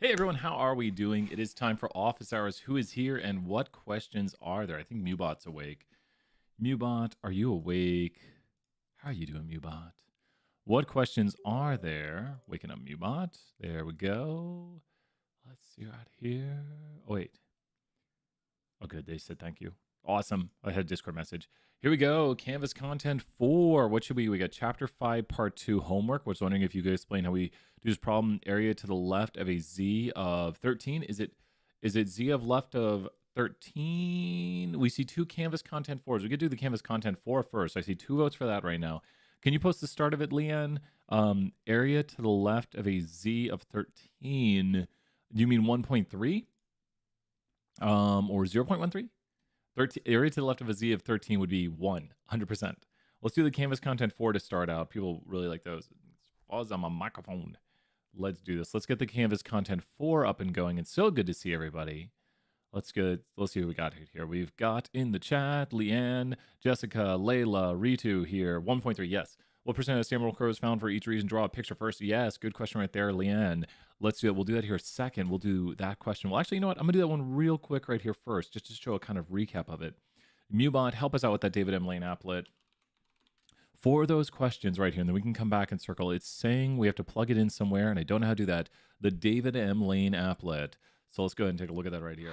Hey everyone, how are we doing? It is time for office hours. Who is here and what questions are there? I think Mubot's awake. Mubot, are you awake? How are you doing, Mubot? What questions are there? Waking up, Mubot. There we go. Let's see right here. Oh, wait. Oh, good. They said thank you. Awesome. I had a Discord message. Here we go. Canvas content 4. What should we got chapter 5, part 2 homework. Was wondering if you could explain how we do this problem. Area to the left of a z of 13. Is it z of left of 13? We see 2 canvas content 4s. We could do the canvas content 4 first. I see 2 votes for that right now. Can you post the start of it, Leanne? Area to the left of a z of 13. Do you mean 1.3? Or 0.13? 13, area to the left of a z of 13 would be 100%. Let's do the canvas content 4 to start out. People really like those. Fuzz on my microphone. Let's do this. Let's get the canvas content 4 up and going. It's so good to see everybody. Let's see what we got here. We've got in the chat, Leanne, Jessica, Layla, Ritu here. 1.3, yes. What percent of sample curves found for each region? Draw a picture first. Yes, good question right there, Leanne. Let's do it. We'll do that here second. We'll do that question. Well, actually, you know what? I'm going to do that one real quick right here first, just to show a kind of recap of it. Mubot, help us out with that David M. Lane applet. For those questions right here, and then we can come back and circle. It's saying we have to plug it in somewhere, and I don't know how to do that. The David M. Lane applet. So let's go ahead and take a look at that right here.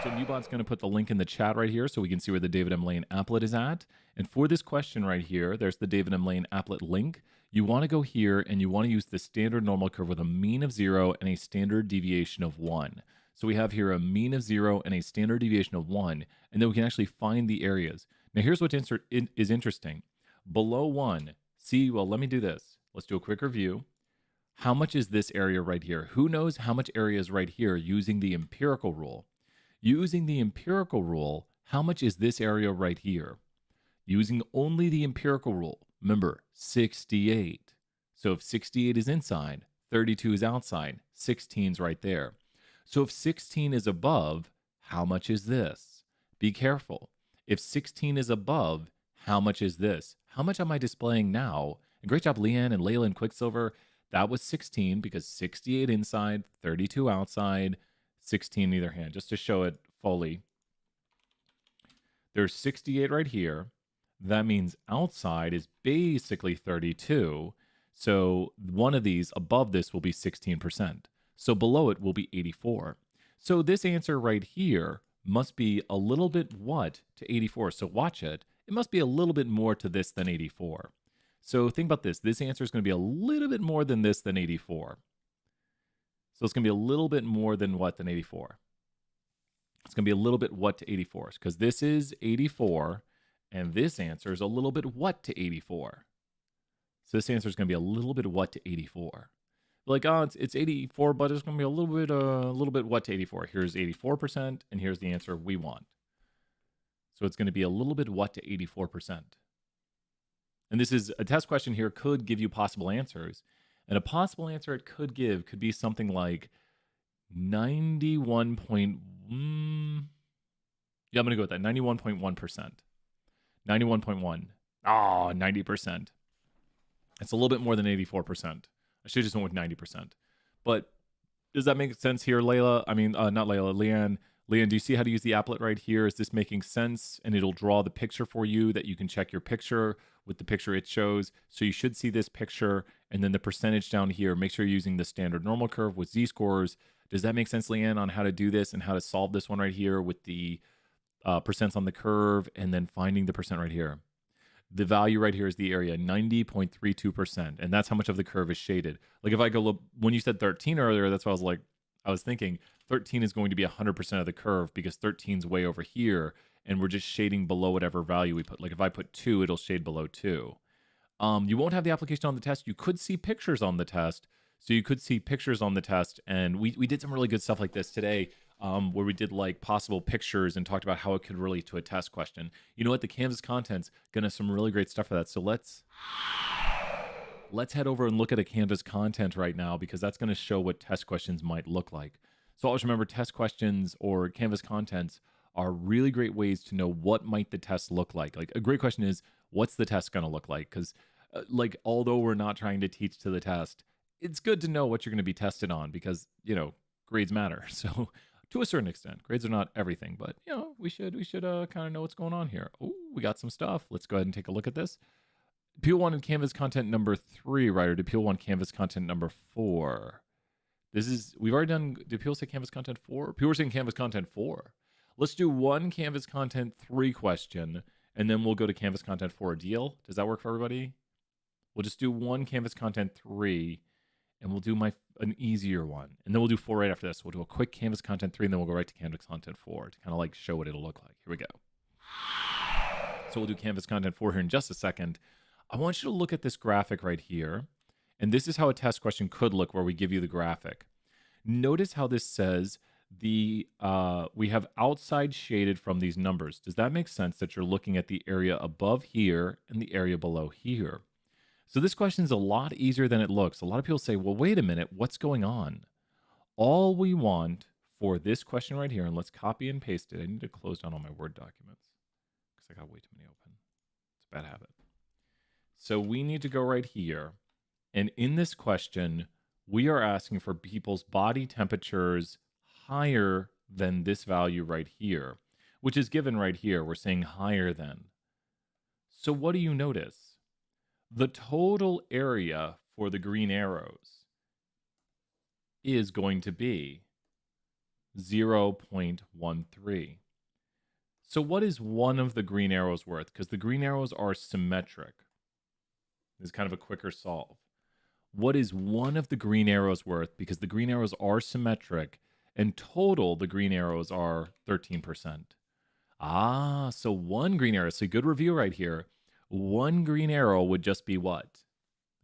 So Mubot's going to put the link in the chat right here so we can see where the David M. Lane applet is at. And for this question right here, there's the David M. Lane applet link. You want to go here and you want to use the standard normal curve with a mean of 0 and a standard deviation of 1. So we have here a mean of 0 and a standard deviation of 1, and then we can actually find the areas. Now here's what is interesting. Below 1, see, well, let me do this. Let's do a quick review. How much is this area right here? Who knows how much area is right here using the empirical rule? Using the empirical rule, how much is this area right here? Using only the empirical rule, remember, 68. So if 68 is inside, 32 is outside, 16 is right there. So if 16 is above, how much is this? Be careful. If 16 is above, how much is this? How much am I displaying now? And great job, Leanne and Layla and Quicksilver. That was 16 because 68 inside, 32 outside, 16 in either hand, just to show it fully. There's 68 right here. That means outside is basically 32. So one of these above this will be 16%. So below it will be 84. So this answer right here must be a little bit what to 84? So watch it. It must be a little bit more to this than 84. So think about this. This answer is going to be a little bit more than this than 84. So it's going to be a little bit more than what than 84. It's going to be a little bit what to 84 because this is 84 and this answer is a little bit what to 84. So this answer is going to be a little bit what to 84. Like, oh, it's 84, but it's going to be a little bit what to 84. Here's 84% and here's the answer we want. So it's going to be a little bit what to 84%. And this is a test question here could give you possible answers. And a possible answer it could give could be something like 91 point... yeah, I'm going to go with that. 91.1%. 91.1. Oh, 90%. It's a little bit more than 84%. I should have just went with 90%. But does that make sense here, Layla? I mean, not Layla, Leanne. Leanne, do you see how to use the applet right here? Is this making sense? And it'll draw the picture for you that you can check your picture with the picture it shows. So you should see this picture and then the percentage down here. Make sure you're using the standard normal curve with z-scores. Does that make sense, Leanne, on how to do this and how to solve this one right here with the percents on the curve and then finding the percent right here? The value right here is the area, 90.32%. And that's how much of the curve is shaded. Like if I go look, when you said 13 earlier, that's what I was thinking 13 is going to be 100% of the curve because 13 is way over here and we're just shading below whatever value we put. Like if I put 2, it'll shade below 2. You won't have the application on the test. You could see pictures on the test. So you could see pictures on the test. And we did some really good stuff like this today where we did like possible pictures and talked about how it could relate to a test question. You know what? The Canvas content's going to have some really great stuff for that. So let's head over and look at a Canvas content right now because that's going to show what test questions might look like. So always remember test questions or Canvas contents are really great ways to know what might the test look like. Like a great question is, what's the test going to look like? Because like, although we're not trying to teach to the test, it's good to know what you're going to be tested on because, grades matter. So to a certain extent, grades are not everything, but we should kind of know what's going on here. Oh, we got some stuff. Let's go ahead and take a look at this. Peel wanted Canvas content number 3, right? Or did Peel want Canvas content number 4? We've already done, did Peel say Canvas content 4? Peel were saying Canvas content 4. Let's do one Canvas content 3 question, and then we'll go to Canvas content 4. Deal? Does that work for everybody? We'll just do one Canvas content 3, and we'll do an easier one. And then we'll do 4 right after this. We'll do a quick Canvas content 3, and then we'll go right to Canvas content 4 to kind of like show what it'll look like. Here we go. So we'll do Canvas content 4 here in just a second. I want you to look at this graphic right here. And this is how a test question could look where we give you the graphic. Notice how this says we have outside shaded from these numbers. Does that make sense that you're looking at the area above here and the area below here? So this question is a lot easier than it looks. A lot of people say, well, wait a minute, what's going on? All we want for this question right here, and let's copy and paste it. I need to close down all my Word documents because I got way too many open. It's a bad habit. So we need to go right here. And in this question, we are asking for people's body temperatures higher than this value right here, which is given right here. We're saying higher than. So what do you notice? The total area for the green arrows is going to be 0.13. So what is one of the green arrows worth? Because the green arrows are symmetric. This is kind of a quicker solve. What is one of the green arrows worth? Because the green arrows are symmetric, and total, the green arrows are 13%. So one green arrow. So good review right here. One green arrow would just be what?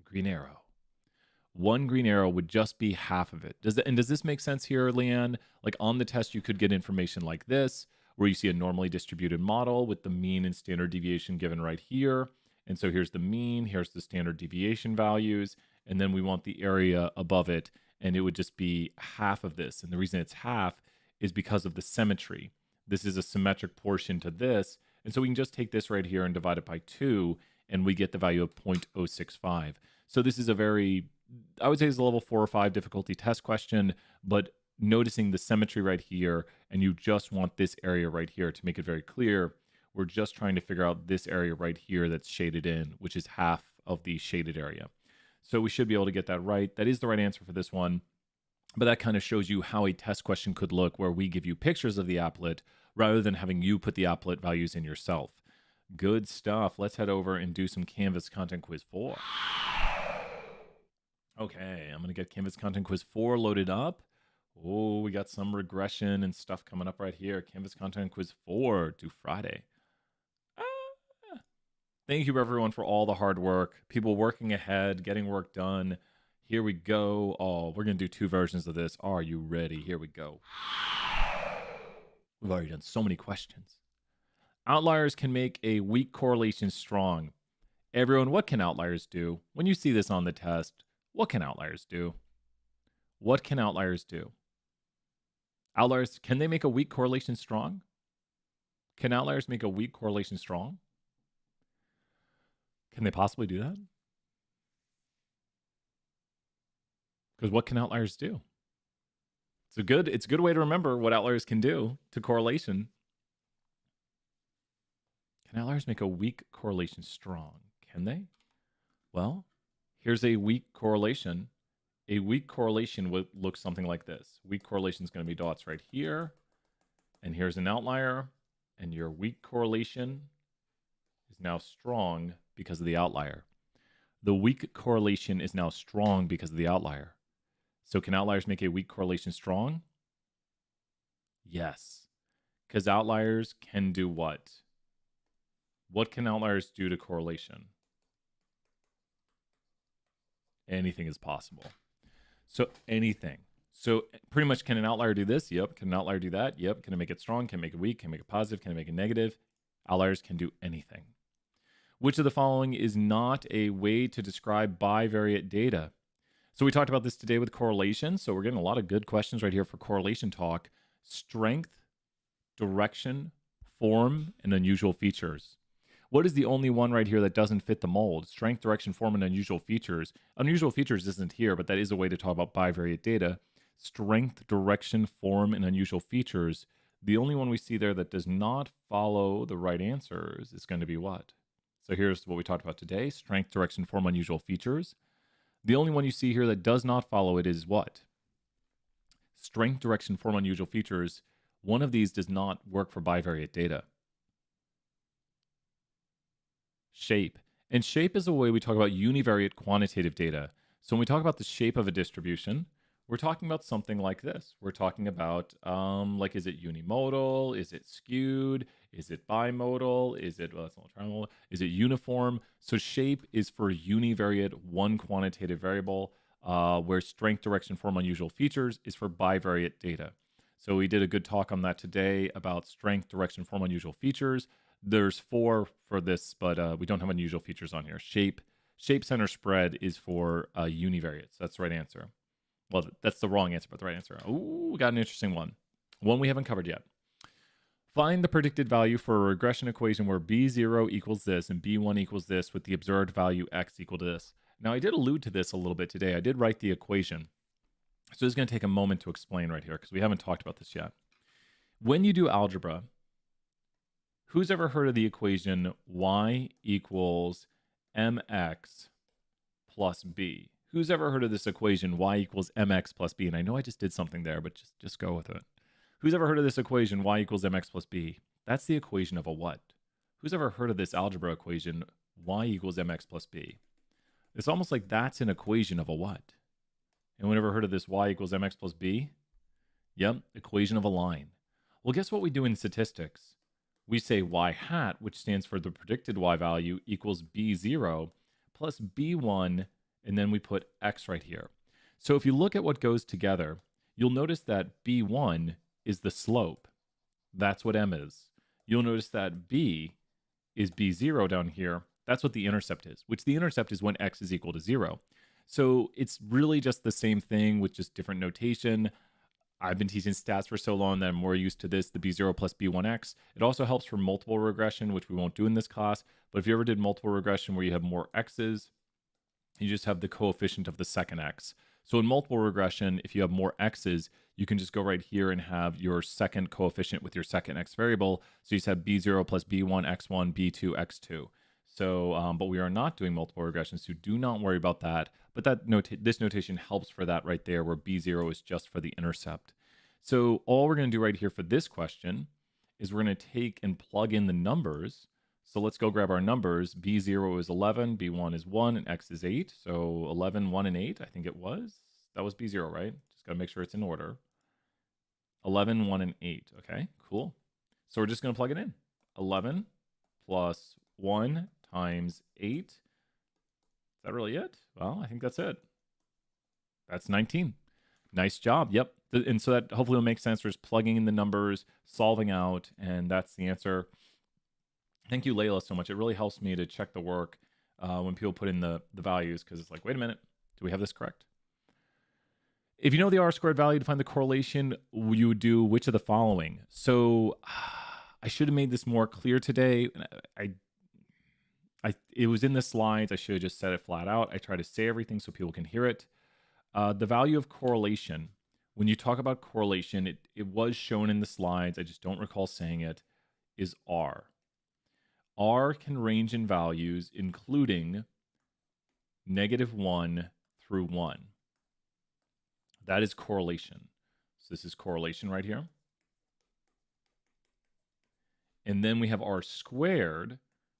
Green arrow. One green arrow would just be half of it. Does this make sense here, Leanne? Like on the test, you could get information like this, where you see a normally distributed model with the mean and standard deviation given right here. And so here's the mean, here's the standard deviation values, and then we want the area above it, and it would just be half of this. And the reason it's half is because of the symmetry. This is a symmetric portion to this, and so we can just take this right here and divide it by 2, and we get the value of 0.065. So this is a very, I would say it's a level 4 or 5 difficulty test question, but noticing the symmetry right here, and you just want this area right here to make it very clear. We're just trying to figure out this area right here that's shaded in, which is half of the shaded area. So we should be able to get that right. That is the right answer for this one. But that kind of shows you how a test question could look, where we give you pictures of the applet rather than having you put the applet values in yourself. Good stuff. Let's head over and do some Canvas Content Quiz 4. Okay, I'm going to get Canvas Content Quiz 4 loaded up. Oh, we got some regression and stuff coming up right here. Canvas Content Quiz 4 due Friday. Thank you, everyone, for all the hard work. People working ahead, getting work done. Here we go. Oh, we're going to do 2 versions of this. Are you ready? Here we go. We've already done so many questions. Outliers can make a weak correlation strong. Everyone, what can outliers do? When you see this on the test, what can outliers do? What can outliers do? Outliers, can they make a weak correlation strong? Can outliers make a weak correlation strong? Can they possibly do that? Because what can outliers do? It's a good way to remember what outliers can do to correlation. Can outliers make a weak correlation strong? Can they? Well, here's a weak correlation. A weak correlation would look something like this. Weak correlation is going to be dots right here. And here's an outlier. And your weak correlation is now strong because of the outlier. The weak correlation is now strong because of the outlier. So can outliers make a weak correlation strong? Yes. Because outliers can do what? What can outliers do to correlation? Anything is possible. So anything. So pretty much, can an outlier do this? Yep. Can an outlier do that? Yep. Can it make it strong? Can it make it weak? Can it make it positive? Can it make it negative? Outliers can do anything. Which of the following is not a way to describe bivariate data? So we talked about this today with correlation. So we're getting a lot of good questions right here for correlation talk. Strength, direction, form, and unusual features. What is the only one right here that doesn't fit the mold? Strength, direction, form, and unusual features. Unusual features isn't here, but that is a way to talk about bivariate data. Strength, direction, form, and unusual features. The only one we see there that does not follow the right answers is going to be what? So here's what we talked about today. Strength, direction, form, unusual features. The only one you see here that does not follow it is what? Strength, direction, form, unusual features. One of these does not work for bivariate data. Shape. And shape is a way we talk about univariate quantitative data. So when we talk about the shape of a distribution, we're talking about something like this. We're talking about, like, is it unimodal? Is it skewed? Is it bimodal? Is it, well, that's not trimodal. Is it uniform? So shape is for univariate, one quantitative variable, where strength, direction, form, unusual features is for bivariate data. So we did a good talk on that today about strength, direction, form, unusual features. There's 4 for this, but we don't have unusual features on here. Shape, center, spread is for univariates. That's the right answer. Well, that's the wrong answer, but the right answer. Ooh, we got an interesting one. One we haven't covered yet. Find the predicted value for a regression equation where B0 equals this and B1 equals this with the observed value X equal to this. Now, I did allude to this a little bit today. I did write the equation. So it's going to take a moment to explain right here because we haven't talked about this yet. When you do algebra, who's ever heard of the equation y equals mx plus b? Who's ever heard of this equation y equals mx plus b? And I know I just did something there, but just go with it. Who's ever heard of this equation y equals mx plus b? That's the equation of a what? Who's ever heard of this algebra equation y equals mx plus b? It's almost like that's an equation of a what? Anyone ever heard of this y equals mx plus b? Yep, equation of a line. Well, guess what we do in statistics? We say y hat, which stands for the predicted y value, equals b0 plus b1, and then we put x right here. So if you look at what goes together, you'll notice that b1 is the slope. That's what m is. You'll notice that b is b0 down here. That's what the intercept is, which the intercept is when x is equal to 0. So it's really just the same thing with just different notation. I've been teaching stats for so long that I'm more used to this, the b0 plus b1x. It also helps for multiple regression, which we won't do in this class. But if you ever did multiple regression where you have more x's, you just have the coefficient of the second x. So in multiple regression, if you have more x's, you can just go right here and have your second coefficient with your second x variable. So you just have b0 plus b1 x1, b2 x2. So, but we are not doing multiple regressions, so do not worry about that. But this notation helps for that right there, where b0 is just for the intercept. So all we're going to do right here for this question is we're going to take and plug in the numbers. So let's go grab our numbers. b0 is 11, b1 is 1, and x is 8. So 11, 1, and 8, I think it was. That was b0, right? Just got to make sure it's in order. 11, 1, and 8. Okay, cool. So we're just going to plug it in. 11 plus 1 times 8. Is that really it? Well, I think that's it. That's 19. Nice job. Yep. And so that hopefully will make sense. We're just plugging in the numbers, solving out, and that's the answer. Thank you, Layla, so much. It really helps me to check the work when people put in the values, because it's like, wait a minute, do we have this correct? If you know the R-squared value to find the correlation, you would do which of the following? So I should have made this more clear today. It was in the slides. I should have just said it flat out. I try to say everything so people can hear it. The value of correlation, when you talk about correlation, it was shown in the slides, I just don't recall saying it, is R. R can range in values including -1 through 1. That is correlation. So this is correlation right here. And then we have R squared,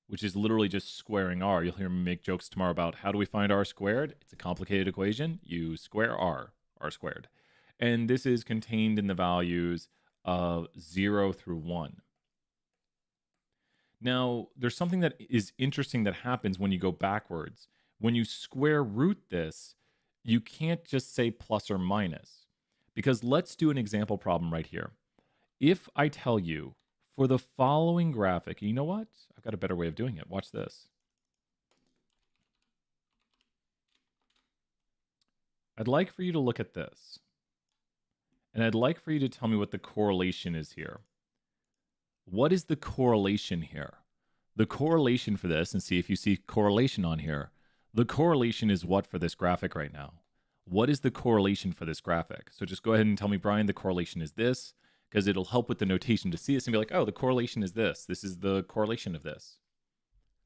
which is literally just squaring R. You'll hear me make jokes tomorrow about how do we find R squared? It's a complicated equation. You square R squared. And this is contained in the values of 0 through 1. Now, there's something that is interesting that happens when you go backwards. When you square root this, you can't just say plus or minus. Because let's do an example problem right here. If I tell you, for the following graphic, you know what? I've got a better way of doing it. Watch this. I'd like for you to look at this. And I'd like for you to tell me what the correlation is here. What is the correlation here? The correlation for this, and see if you see correlation on here. The correlation is what for this graphic right now? What is the correlation for this graphic? So just go ahead and tell me, Brian, the correlation is this, because it'll help with the notation to see this and be like, oh, the correlation is this. This is the correlation of this.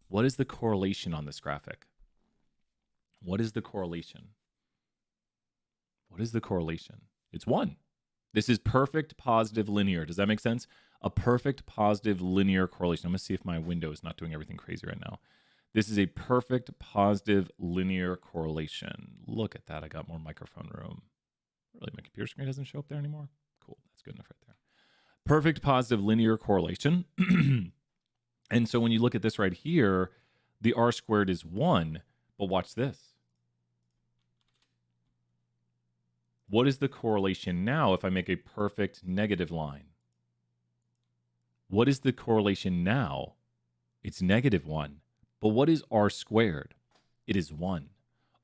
What is the correlation on this graphic? What is the correlation? What is the correlation? It's 1. This is perfect positive linear. Does that make sense? A perfect positive linear correlation. I'm going to see if my window is not doing everything crazy right now. This is a perfect positive linear correlation. Look at that. I got more microphone room. Really, my computer screen doesn't show up there anymore? Cool. That's good enough right there. Perfect positive linear correlation. And so when you look at this right here, the r squared is 1. But watch this. What is the correlation now if I make a perfect negative line? What is the correlation now? It's -1. But what is r squared? It is 1.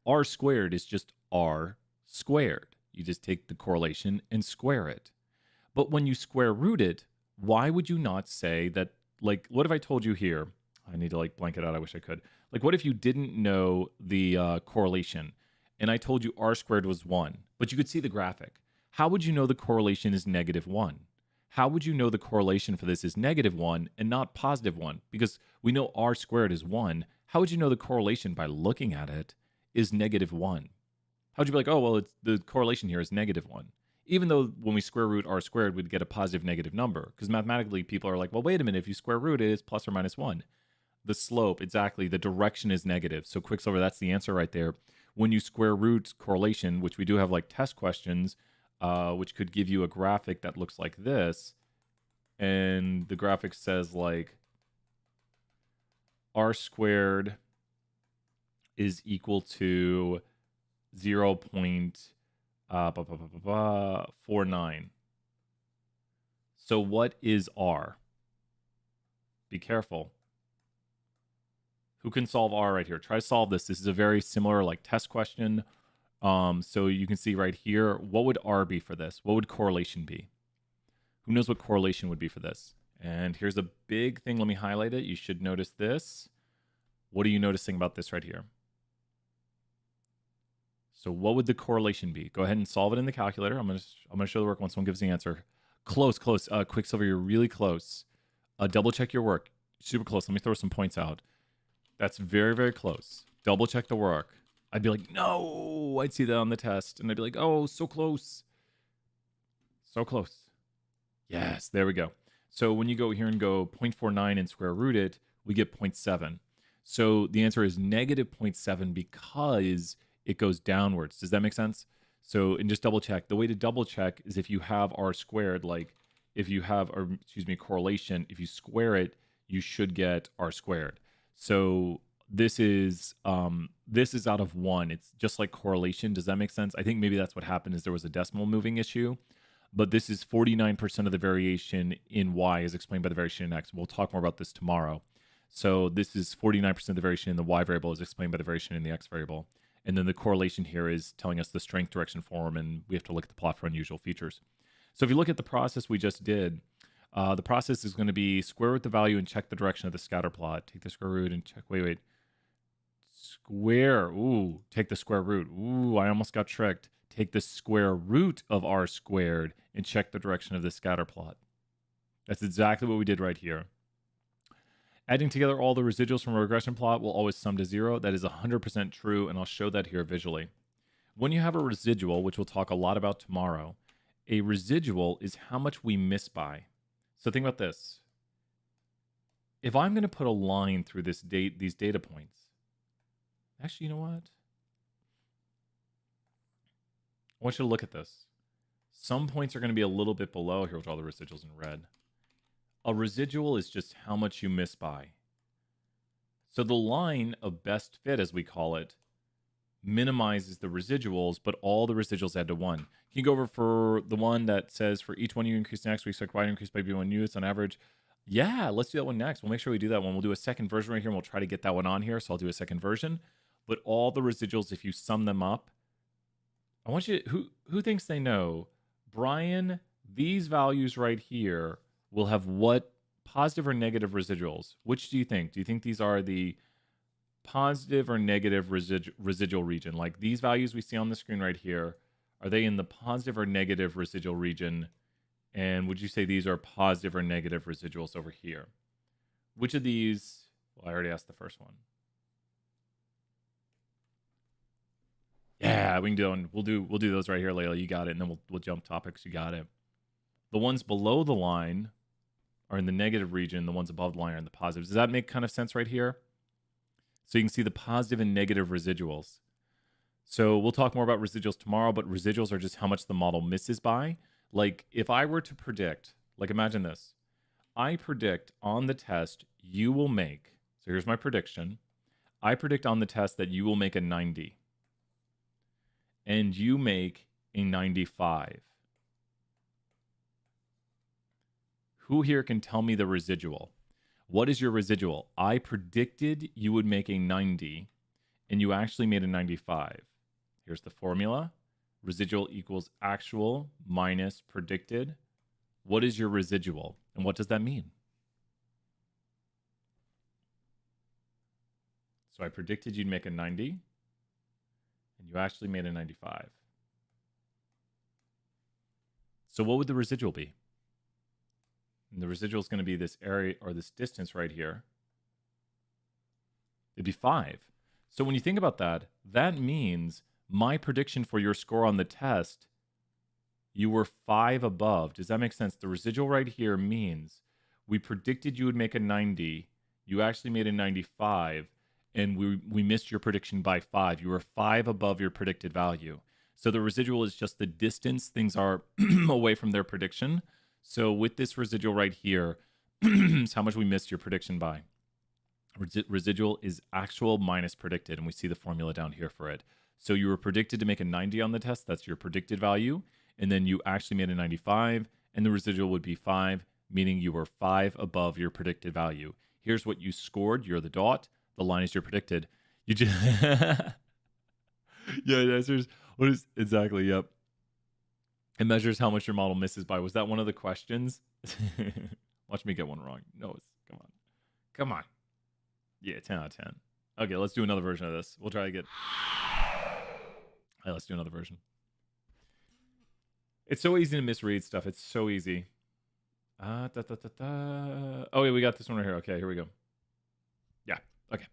R squared is just r squared. You just take the correlation and square it. But when you square root it, why would you not say that, like, what if I told you here? I need to like blank it out. I wish I could. Like, what if you didn't know the correlation and I told you r squared was 1, but you could see the graphic? How would you know the correlation is -1? How would you know the correlation for this is -1 and not +1? Because we know r squared is 1. How would you know the correlation by looking at it is -1? How'd you be like, oh, well, it's, the correlation here is -1? Even though when we square root r squared, we'd get a positive negative number. Because mathematically, people are like, well, wait a minute, if you square root it, it's plus or minus 1. The slope, exactly, the direction is negative. So Quicksilver, that's the answer right there. When you square root correlation, which we do have like test questions, which could give you a graphic that looks like this. And the graphic says like r squared is equal to 0.49. So what is r? Be careful. Who can solve r right here? Try to solve this. This is a very similar like test question. So you can see right here, what would r be for this? What would correlation be? Who knows what correlation would be for this? And here's a big thing. Let me highlight it. You should notice this. What are you noticing about this right here? So what would the correlation be? Go ahead and solve it in the calculator. I'm gonna show the work once someone gives the answer. Close. Quicksilver, you're really close. Double check your work. Super close. Let me throw some points out. That's very, very close. Double check the work. I'd be like, no. I'd see that on the test, and I'd be like, oh, so close. So close. Yes, there we go. So when you go here and go 0.49 and square root it, we get 0.7. So the answer is -0.7 because it goes downwards. Does that make sense? So, and just double check. The way to double check is if you have r squared, like if you have, or excuse me, correlation, if you square it, you should get r squared. So this is out of 1. It's just like correlation. Does that make sense? I think maybe that's what happened is there was a decimal moving issue. But this is 49% of the variation in y is explained by the variation in x. We'll talk more about this tomorrow. So this is 49% of the variation in the y variable is explained by the variation in the x variable. And then the correlation here is telling us the strength, direction, form, and we have to look at the plot for unusual features. So if you look at the process we just did, the process is going to be square root the value and check the direction of the scatter plot. Take the square root and check, wait. Square, ooh, take the square root. Ooh, I almost got tricked. Take the square root of r squared and check the direction of the scatter plot. That's exactly what we did right here. Adding together all the residuals from a regression plot will always sum to 0. That is 100% true, and I'll show that here visually. When you have a residual, which we'll talk a lot about tomorrow, a residual is how much we miss by. So think about this. If I'm going to put a line through these data points, actually, you know what? I want you to look at this. Some points are going to be a little bit below. Here, we'll draw the residuals in red. A residual is just how much you miss by. So the line of best fit, as we call it, minimizes the residuals, but all the residuals add to 1. Can you go over for the one that says for each one you increase next, we expect y to increase by b1 units on average? Yeah, let's do that one next. We'll make sure we do that one. We'll do a second version right here, and we'll try to get that one on here. So I'll do a second version. But all the residuals, if you sum them up, I want you to, who thinks they know? Brian, these values right here will have what positive or negative residuals. Which do you think? Do you think these are the positive or negative residual region? Like these values we see on the screen right here, are they in the positive or negative residual region? And would you say these are positive or negative residuals over here? Which of these? Well, I already asked the first one. Yeah, we can do. We'll do those right here, Layla. You got it, and then we'll jump topics. You got it. The ones below the line are in the negative region. The ones above the line are in the positive. Does that make kind of sense right here? So you can see the positive and negative residuals. So we'll talk more about residuals tomorrow, but residuals are just how much the model misses by. Like if I were to predict, like imagine this. I predict on the test you will make, so here's my prediction. I predict on the test that you will make a 90. And you make a 95. Who here can tell me the residual? What is your residual? I predicted you would make a 90, and you actually made a 95. Here's the formula. Residual equals actual minus predicted. What is your residual? And what does that mean? So I predicted you'd make a 90, and you actually made a 95. So what would the residual be? And the residual is going to be this area or this distance right here. It'd be 5. So when you think about that, that means my prediction for your score on the test, you were 5 above. Does that make sense? The residual right here means we predicted you would make a 90. You actually made a 95. And we missed your prediction by 5. You were 5 above your predicted value. So the residual is just the distance things are away from their prediction. So with this residual right here, is how much we missed your prediction by. Residual is actual minus predicted, and we see the formula down here for it. So you were predicted to make a 90 on the test. That's your predicted value. And then you actually made a 95, and the residual would be 5, meaning you were 5 above your predicted value. Here's what you scored. You're the dot. The line is your predicted. You just yeah, it measures what is exactly, yep. It measures how much your model misses by. Was that one of the questions? Watch me get one wrong. No, it's come on. Yeah, 10 out of 10. Okay, let's do another version of this. We'll try to get let's do another version. It's so easy to misread stuff. It's so easy. Oh yeah, we got this one right here. Okay, here we go. Yeah. Okay.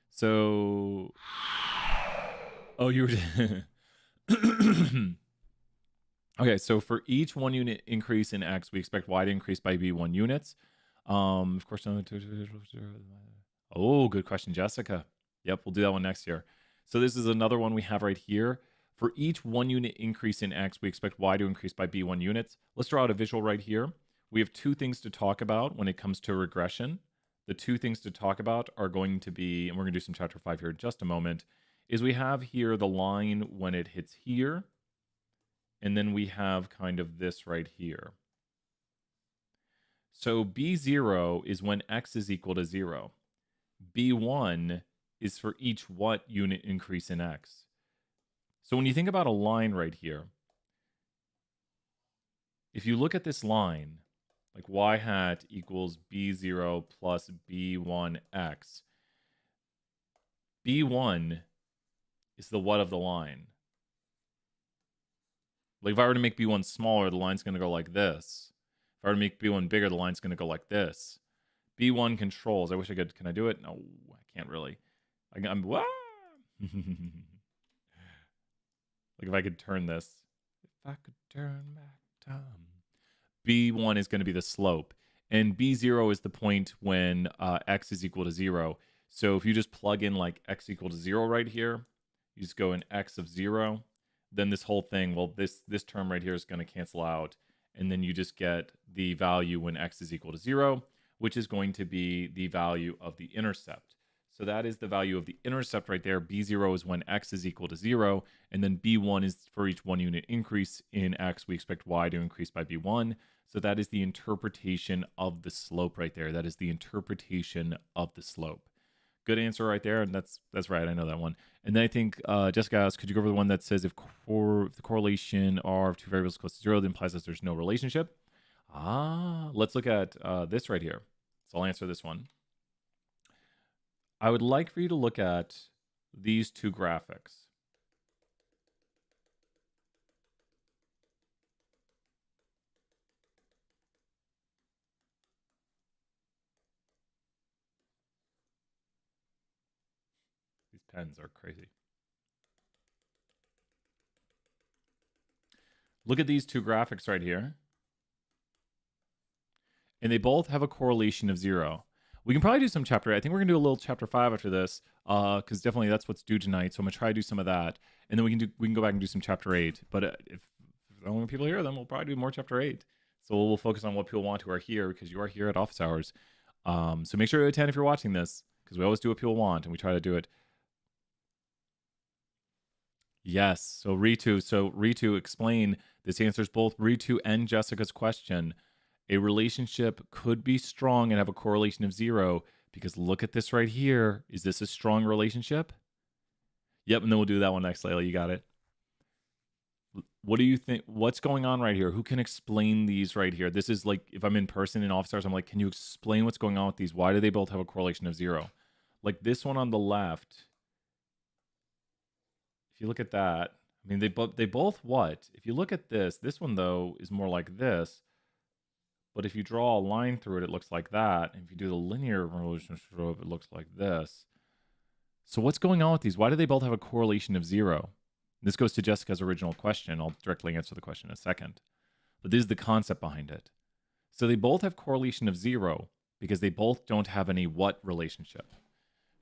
So, you were. Okay, so for each 1 unit increase in X, we expect Y to increase by B1 units. Of course. Oh, good question, Jessica. Yep, we'll do that one next year. So this is another one we have right here. For each 1 unit increase in X, we expect Y to increase by B1 units. Let's draw out a visual right here. We have 2 things to talk about when it comes to regression. The 2 things to talk about are going to be, and we're going to do some chapter 5 here in just a moment, is we have here the line when it hits here, and then we have kind of this right here. So B0 is when X is equal to 0. B1 is for each what unit increase in X. So when you think about a line right here, if you look at this line, like y hat equals B0 plus B1x. B1 is the what of the line. Like if I were to make B1 smaller, the line's going to go like this. If I were to make B1 bigger, the line's going to go like this. B1 controls. I wish I could. Can I do it? No, I can't really. I'm what? Like if I could turn this. If I could turn back time. B1 is going to be the slope. And B0 is the point when X is equal to 0. So if you just plug in like X equal to 0 right here, you just go in X of 0. Then this whole thing, well, this term right here is going to cancel out. And then you just get the value when X is equal to 0, which is going to be the value of the intercept. So that is the value of the intercept right there. B0 is when X is equal to 0. And then B1 is for each 1 unit increase in X, we expect Y to increase by B1. So that is the interpretation of the slope right there. That is the interpretation of the slope. Good answer right there. And that's right. I know that one. And then I think Jessica asked, could you go over the one that says if the correlation R of 2 variables is close to 0, that implies that there's no relationship? Let's look at this right here. So I'll answer this one. I would like for you to look at these two graphics. These pens are crazy. Look at these two graphics right here. And they both have a correlation of 0. We can probably do some chapter 8. I think we're going to do a little chapter 5 after this, because definitely that's what's due tonight. So I'm going to try to do some of that. And then we can go back and do some chapter 8. But if the only people here, then we'll probably do more chapter 8. So we'll focus on what people want who are here, because you are here at office hours. So make sure to attend if you're watching this, because we always do what people want, and we try to do it. Yes. So Ritu, explain. This answers both Ritu and Jessica's question. A relationship could be strong and have a correlation of 0, because look at this right here. Is this a strong relationship? Yep, and then we'll do that one next, Layla. You got it. What do you think? What's going on right here? Who can explain these right here? This is like, if I'm in person in office hours, I'm like, can you explain what's going on with these? Why do they both have a correlation of 0? Like this one on the left, if you look at that, I mean, they both what? If you look at this one, though, is more like this. But if you draw a line through it, it looks like that. And if you do the linear relationship, it looks like this. So what's going on with these? Why do they both have a correlation of 0? This goes to Jessica's original question. I'll directly answer the question in a second. But this is the concept behind it. So they both have correlation of 0 because they both don't have any what relationship.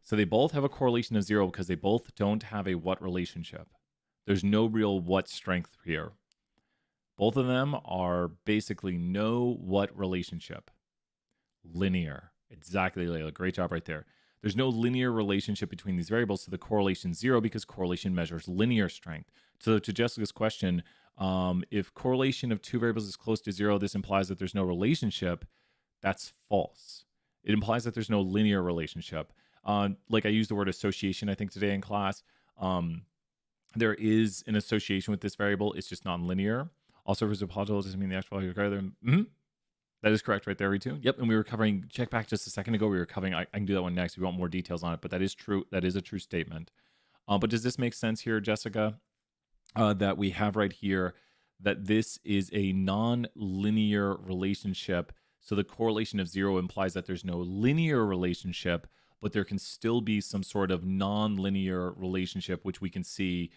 So they both have a correlation of 0 because they both don't have a what relationship. There's no real what strength here. Both of them are basically no what relationship. Linear. Exactly, Layla. Great job right there. There's no linear relationship between these variables, so the correlation is 0 because correlation measures linear strength. So to Jessica's question, if correlation of two variables is close to 0, this implies that there's no relationship. That's false. It implies that there's no linear relationship. Like I used the word association, I think, today in class. There is an association with this variable. It's just non-linear. Also, if it's a polynomial, doesn't mean the actual value is greater than. That is correct right there, Ritu. Yep, and we were covering, check back just a second ago, we were covering, I can do that one next if you want more details on it, but that is true. That is a true statement. But does this make sense here, Jessica? That we have right here, that this is a non-linear relationship. So the correlation of 0 implies that there's no linear relationship, but there can still be some sort of non-linear relationship, which we can see.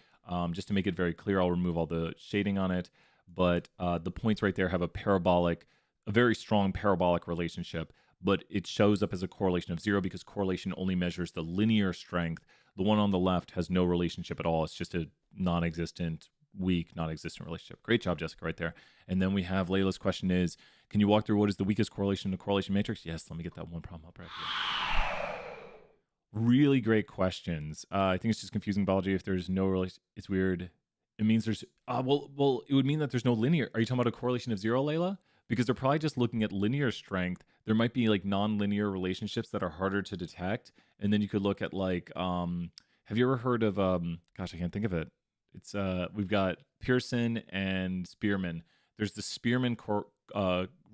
Just to make it very clear, I'll remove all the shading on it. But the points right there have a very strong parabolic relationship, but it shows up as a correlation of 0 because correlation only measures the linear strength. The one on the left has no relationship at all. It's just a non-existent, weak, non-existent relationship. Great job, Jessica, right there. And then we have Layla's question is, can you walk through what is the weakest correlation in a correlation matrix? Yes, let me get that one problem up right here. Really great questions. I think it's just confusing biology if there's no relation. It's weird. It means there's, well, it would mean that there's no linear. Are you talking about a correlation of 0, Layla? Because they're probably just looking at linear strength. There might be like non-linear relationships that are harder to detect. And then you could look at like, have you ever heard of, gosh, I can't think of it. It's, we've got Pearson and Spearman. There's the Spearman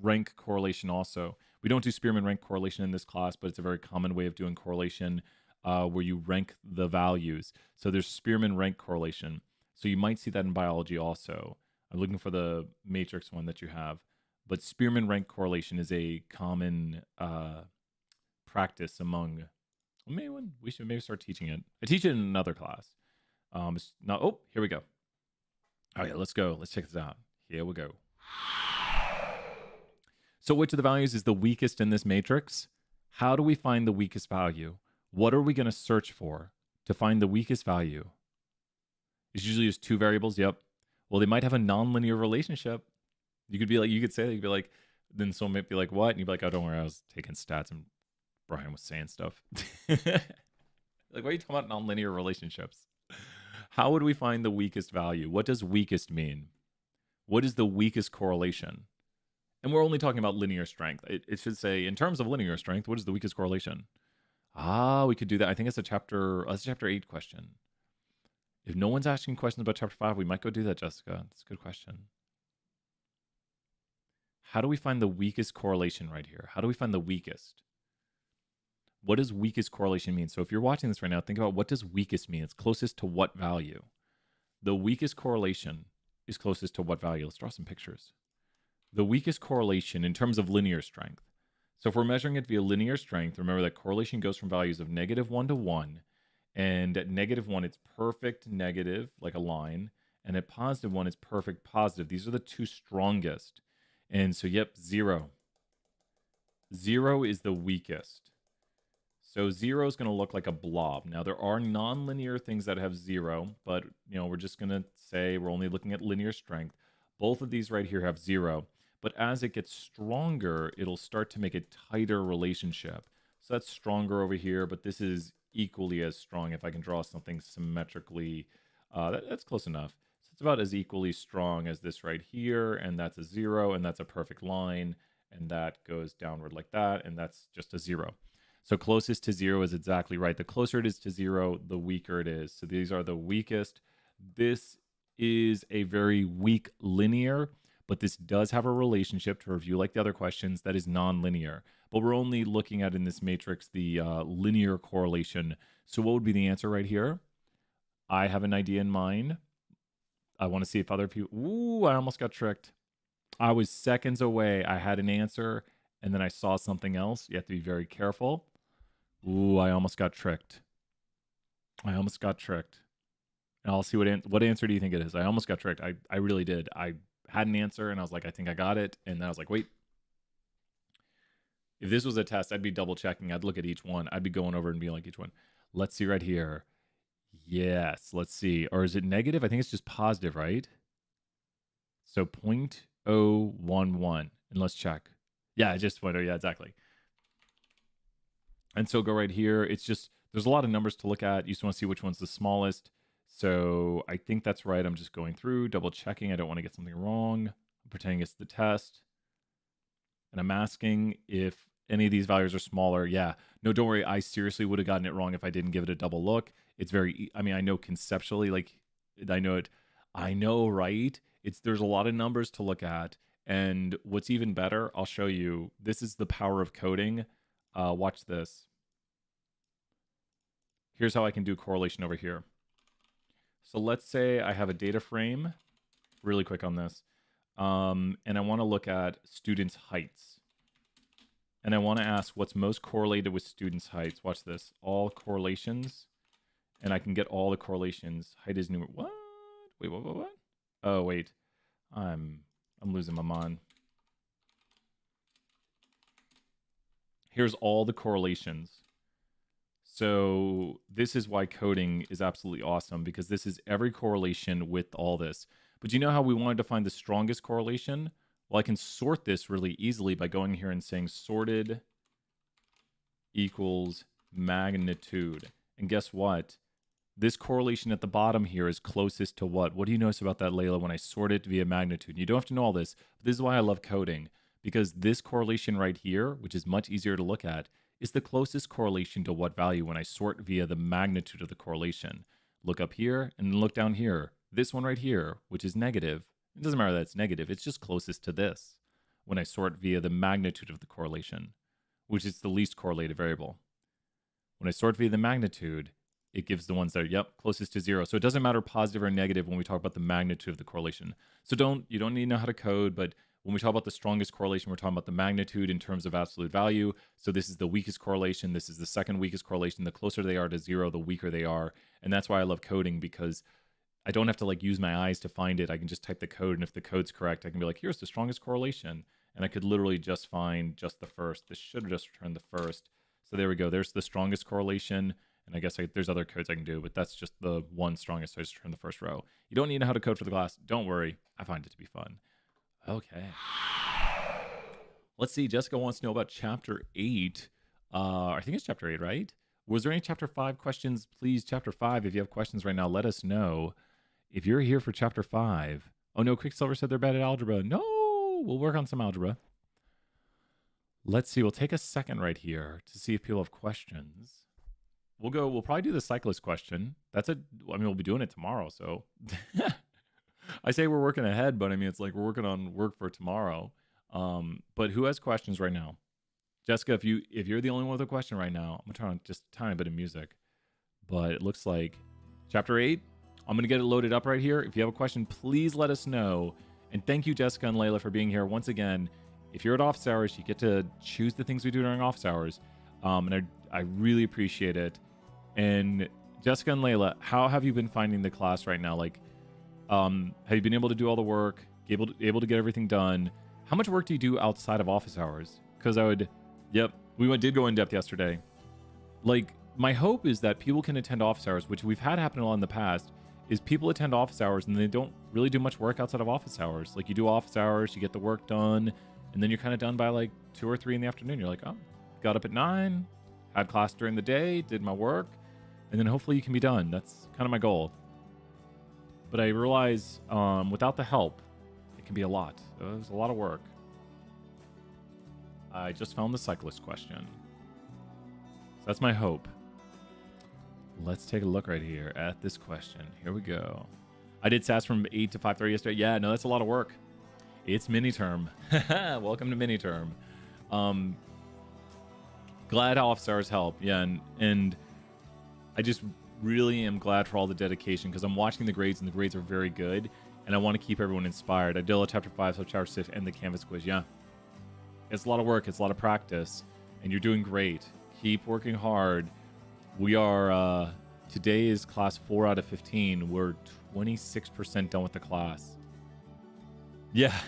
rank correlation also. We don't do Spearman rank correlation in this class, but it's a very common way of doing correlation where you rank the values. So there's Spearman rank correlation. So you might see that in biology also. I'm looking for the matrix one that you have. But Spearman rank correlation is a common practice among. Well, we should maybe start teaching it. I teach it in another class. It's not. Oh, here we go. Okay, let's go. Let's check this out. Here we go. So which of the values is the weakest in this matrix? How do we find the weakest value? What are we going to search for to find the weakest value? It's usually just two variables. Yep. Well, they might have a nonlinear relationship. You could be like, you'd be like, then someone might be like, what? And you'd be like, oh, don't worry, I was taking stats and Brian was saying stuff. Like, why are you talking about nonlinear relationships? How would we find the weakest value? What does weakest mean? What is the weakest correlation? And we're only talking about linear strength. It should say, in terms of linear strength, what is the weakest correlation? We could do that. I think it's a chapter 8 question. If no one's asking questions about chapter 5, we might go do that, Jessica. That's a good question. how do we find the weakest correlation right here? How do we find the weakest? What does weakest correlation mean? So if you're watching this right now, think about what does weakest mean? It's closest to what value? The weakest correlation is closest to what value? Let's draw some pictures. The weakest correlation in terms of linear strength. So if we're measuring it via linear strength, remember that correlation goes from values of -1 to 1. And at -1, it's perfect negative, like a line. And at +1, it's perfect positive. These are the two strongest. And so, yep, 0. 0 is the weakest. So 0 is going to look like a blob. Now, there are nonlinear things that have 0, but we're just going to say we're only looking at linear strength. Both of these right here have 0. But as it gets stronger, it'll start to make a tighter relationship. So that's stronger over here, but this is equally as strong. If I can draw something symmetrically, that's close enough. So it's about as equally strong as this right here, and that's a 0, and that's a perfect line, and that goes downward like that, and that's just a 0. So closest to 0 is exactly right. The closer it is to 0, the weaker it is. So these are the weakest. This is a very weak linear, but this does have a relationship, to review like the other questions, that is nonlinear. But we're only looking at in this matrix the linear correlation. So what would be the answer right here? I have an idea in mind. I want to see if other people... Ooh, I almost got tricked. I was seconds away. I had an answer, and then I saw something else. You have to be very careful. Ooh, I almost got tricked. I almost got tricked. And I'll see what answer do you think it is? I almost got tricked. I really did. I had an answer, and I was like, I think I got it. And then I was like, wait. If this was a test, I'd be double checking. I'd look at each one. I'd be going over and being like each one. Let's see right here. Yes, let's see. Or is it negative? I think it's just positive, right? So 0.011. And let's check. Yeah, just 0.0. Yeah, exactly. And so go right here. It's just, there's a lot of numbers to look at. You just want to see which one's the smallest. So I think that's right. I'm just going through, double checking. I don't want to get something wrong. I'm pretending it's the test. And I'm asking if any of these values are smaller. Yeah. No, don't worry. I seriously would have gotten it wrong if I didn't give it a double look. It's very, I mean, I know conceptually, like, I know it. I know, right? There's a lot of numbers to look at. And what's even better, I'll show you. This is the power of coding. Watch this. Here's how I can do correlation over here. So let's say I have a data frame, really quick on this, and I want to look at students' heights. And I want to ask what's most correlated with students' heights. Watch this. All correlations. And I can get all the correlations. Height is numeric. What? Wait, what? Oh, wait. I'm losing my mind. Here's all the correlations. So this is why coding is absolutely awesome, because this is every correlation with all this. But you know how we wanted to find the strongest correlation? Well, I can sort this really easily by going here and saying sorted equals magnitude. And guess what? This correlation at the bottom here is closest to what? What do you notice about that, Layla, when I sort it via magnitude? You don't have to know all this, but this is why I love coding, because this correlation right here, which is much easier to look at, is the closest correlation to what value when I sort via the magnitude of the correlation. Look up here and look down here. This one right here, which is negative, it doesn't matter that it's negative, it's just closest to this when I sort via the magnitude of the correlation, which is the least correlated variable. When I sort via the magnitude, it gives the ones that are, yep, closest to 0. So it doesn't matter positive or negative when we talk about the magnitude of the correlation. So you don't need to know how to code, but when we talk about the strongest correlation, we're talking about the magnitude in terms of absolute value. So this is the weakest correlation. This is the second weakest correlation. The closer they are to 0, the weaker they are. And that's why I love coding, because I don't have to like use my eyes to find it. I can just type the code, and if the code's correct, I can be like, here's the strongest correlation. And I could literally just find just the first. This should just return the first. So there we go. There's the strongest correlation. And I guess there's other codes I can do, but that's just the one strongest. So I just turn the first row. You don't need to know how to code for the class. Don't worry. I find it to be fun. Okay. Let's see. Jessica wants to know about Chapter 8. I think it's Chapter 8, right? Was there any Chapter 5 questions? Please, Chapter 5, if you have questions right now, let us know. If you're here for Chapter 5. Oh, no, Quicksilver said they're bad at algebra. No, we'll work on some algebra. Let's see. We'll take a second right here to see if people have questions. We'll probably do the cyclist question. We'll be doing it tomorrow, so I say we're working ahead, but I mean, it's like we're working on work for tomorrow. But who has questions right now? Jessica, if you're the only one with a question right now, I'm gonna turn on just a tiny bit of music. But it looks like chapter 8. I'm gonna get it loaded up right here. If you have a question, please let us know. And thank you, Jessica and Layla, for being here once again. If you're at office hours, you get to choose the things we do during office hours, and I really appreciate it. And Jessica and Layla, how have you been finding the class right now? Like, have you been able to do all the work? Able to get everything done? How much work do you do outside of office hours? Because we did go in depth yesterday. Like, my hope is that people can attend office hours, which we've had happen a lot in the past, is people attend office hours and they don't really do much work outside of office hours. Like, you do office hours, you get the work done, and then you're kind of done by like 2 or 3 in the afternoon. You're like, oh, got up at 9, had class during the day, did my work, and then hopefully you can be done. That's kind of my goal. But I realize without the help, it can be a lot. There's a lot of work. I just found the cyclist question. So that's my hope. Let's take a look right here at this question. Here we go. I did SAS from 8 to 5:30 yesterday. Yeah, no, that's a lot of work. It's mini term. Welcome to mini term. Glad office hours help. Yeah, and I just really am glad for all the dedication because I'm watching the grades and the grades are very good, and I want to keep everyone inspired. I did a chapter 5, so chapter 6, and the Canvas quiz. Yeah, it's a lot of work. It's a lot of practice, and you're doing great. Keep working hard. We are, today is class 4 out of 15. We're 26% done with the class. Yeah.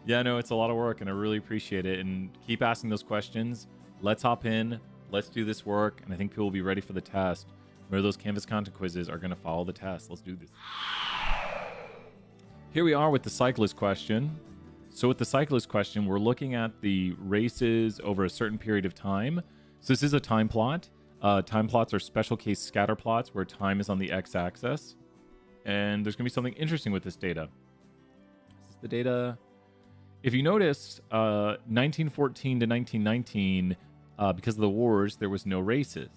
Yeah, no, it's a lot of work, and I really appreciate it. And keep asking those questions. Let's hop in. Let's do this work, and I think people will be ready for the test. Remember, those Canvas content quizzes are going to follow the test. Let's do this. Here we are with the cyclist question. So with the cyclist question, we're looking at the races over a certain period of time. So this is a time plot. Time plots are special case scatter plots where time is on the x-axis. And there's going to be something interesting with this data. This is the data. If you notice, 1914 to 1919, because of the wars, there was no races.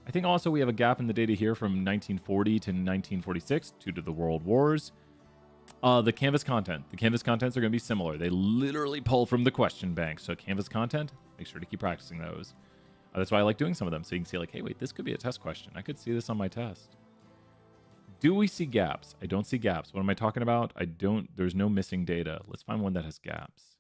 I think also we have a gap in the data here from 1940 to 1946 due to the world wars. The Canvas contents are going to be similar. They literally pull from the question bank. So Canvas content, make sure to keep practicing those. That's why I like doing some of them. So you can see like, hey, wait, this could be a test question. I could see this on my test. Do we see gaps? I don't see gaps. What am I talking about? There's no missing data. Let's find one that has gaps.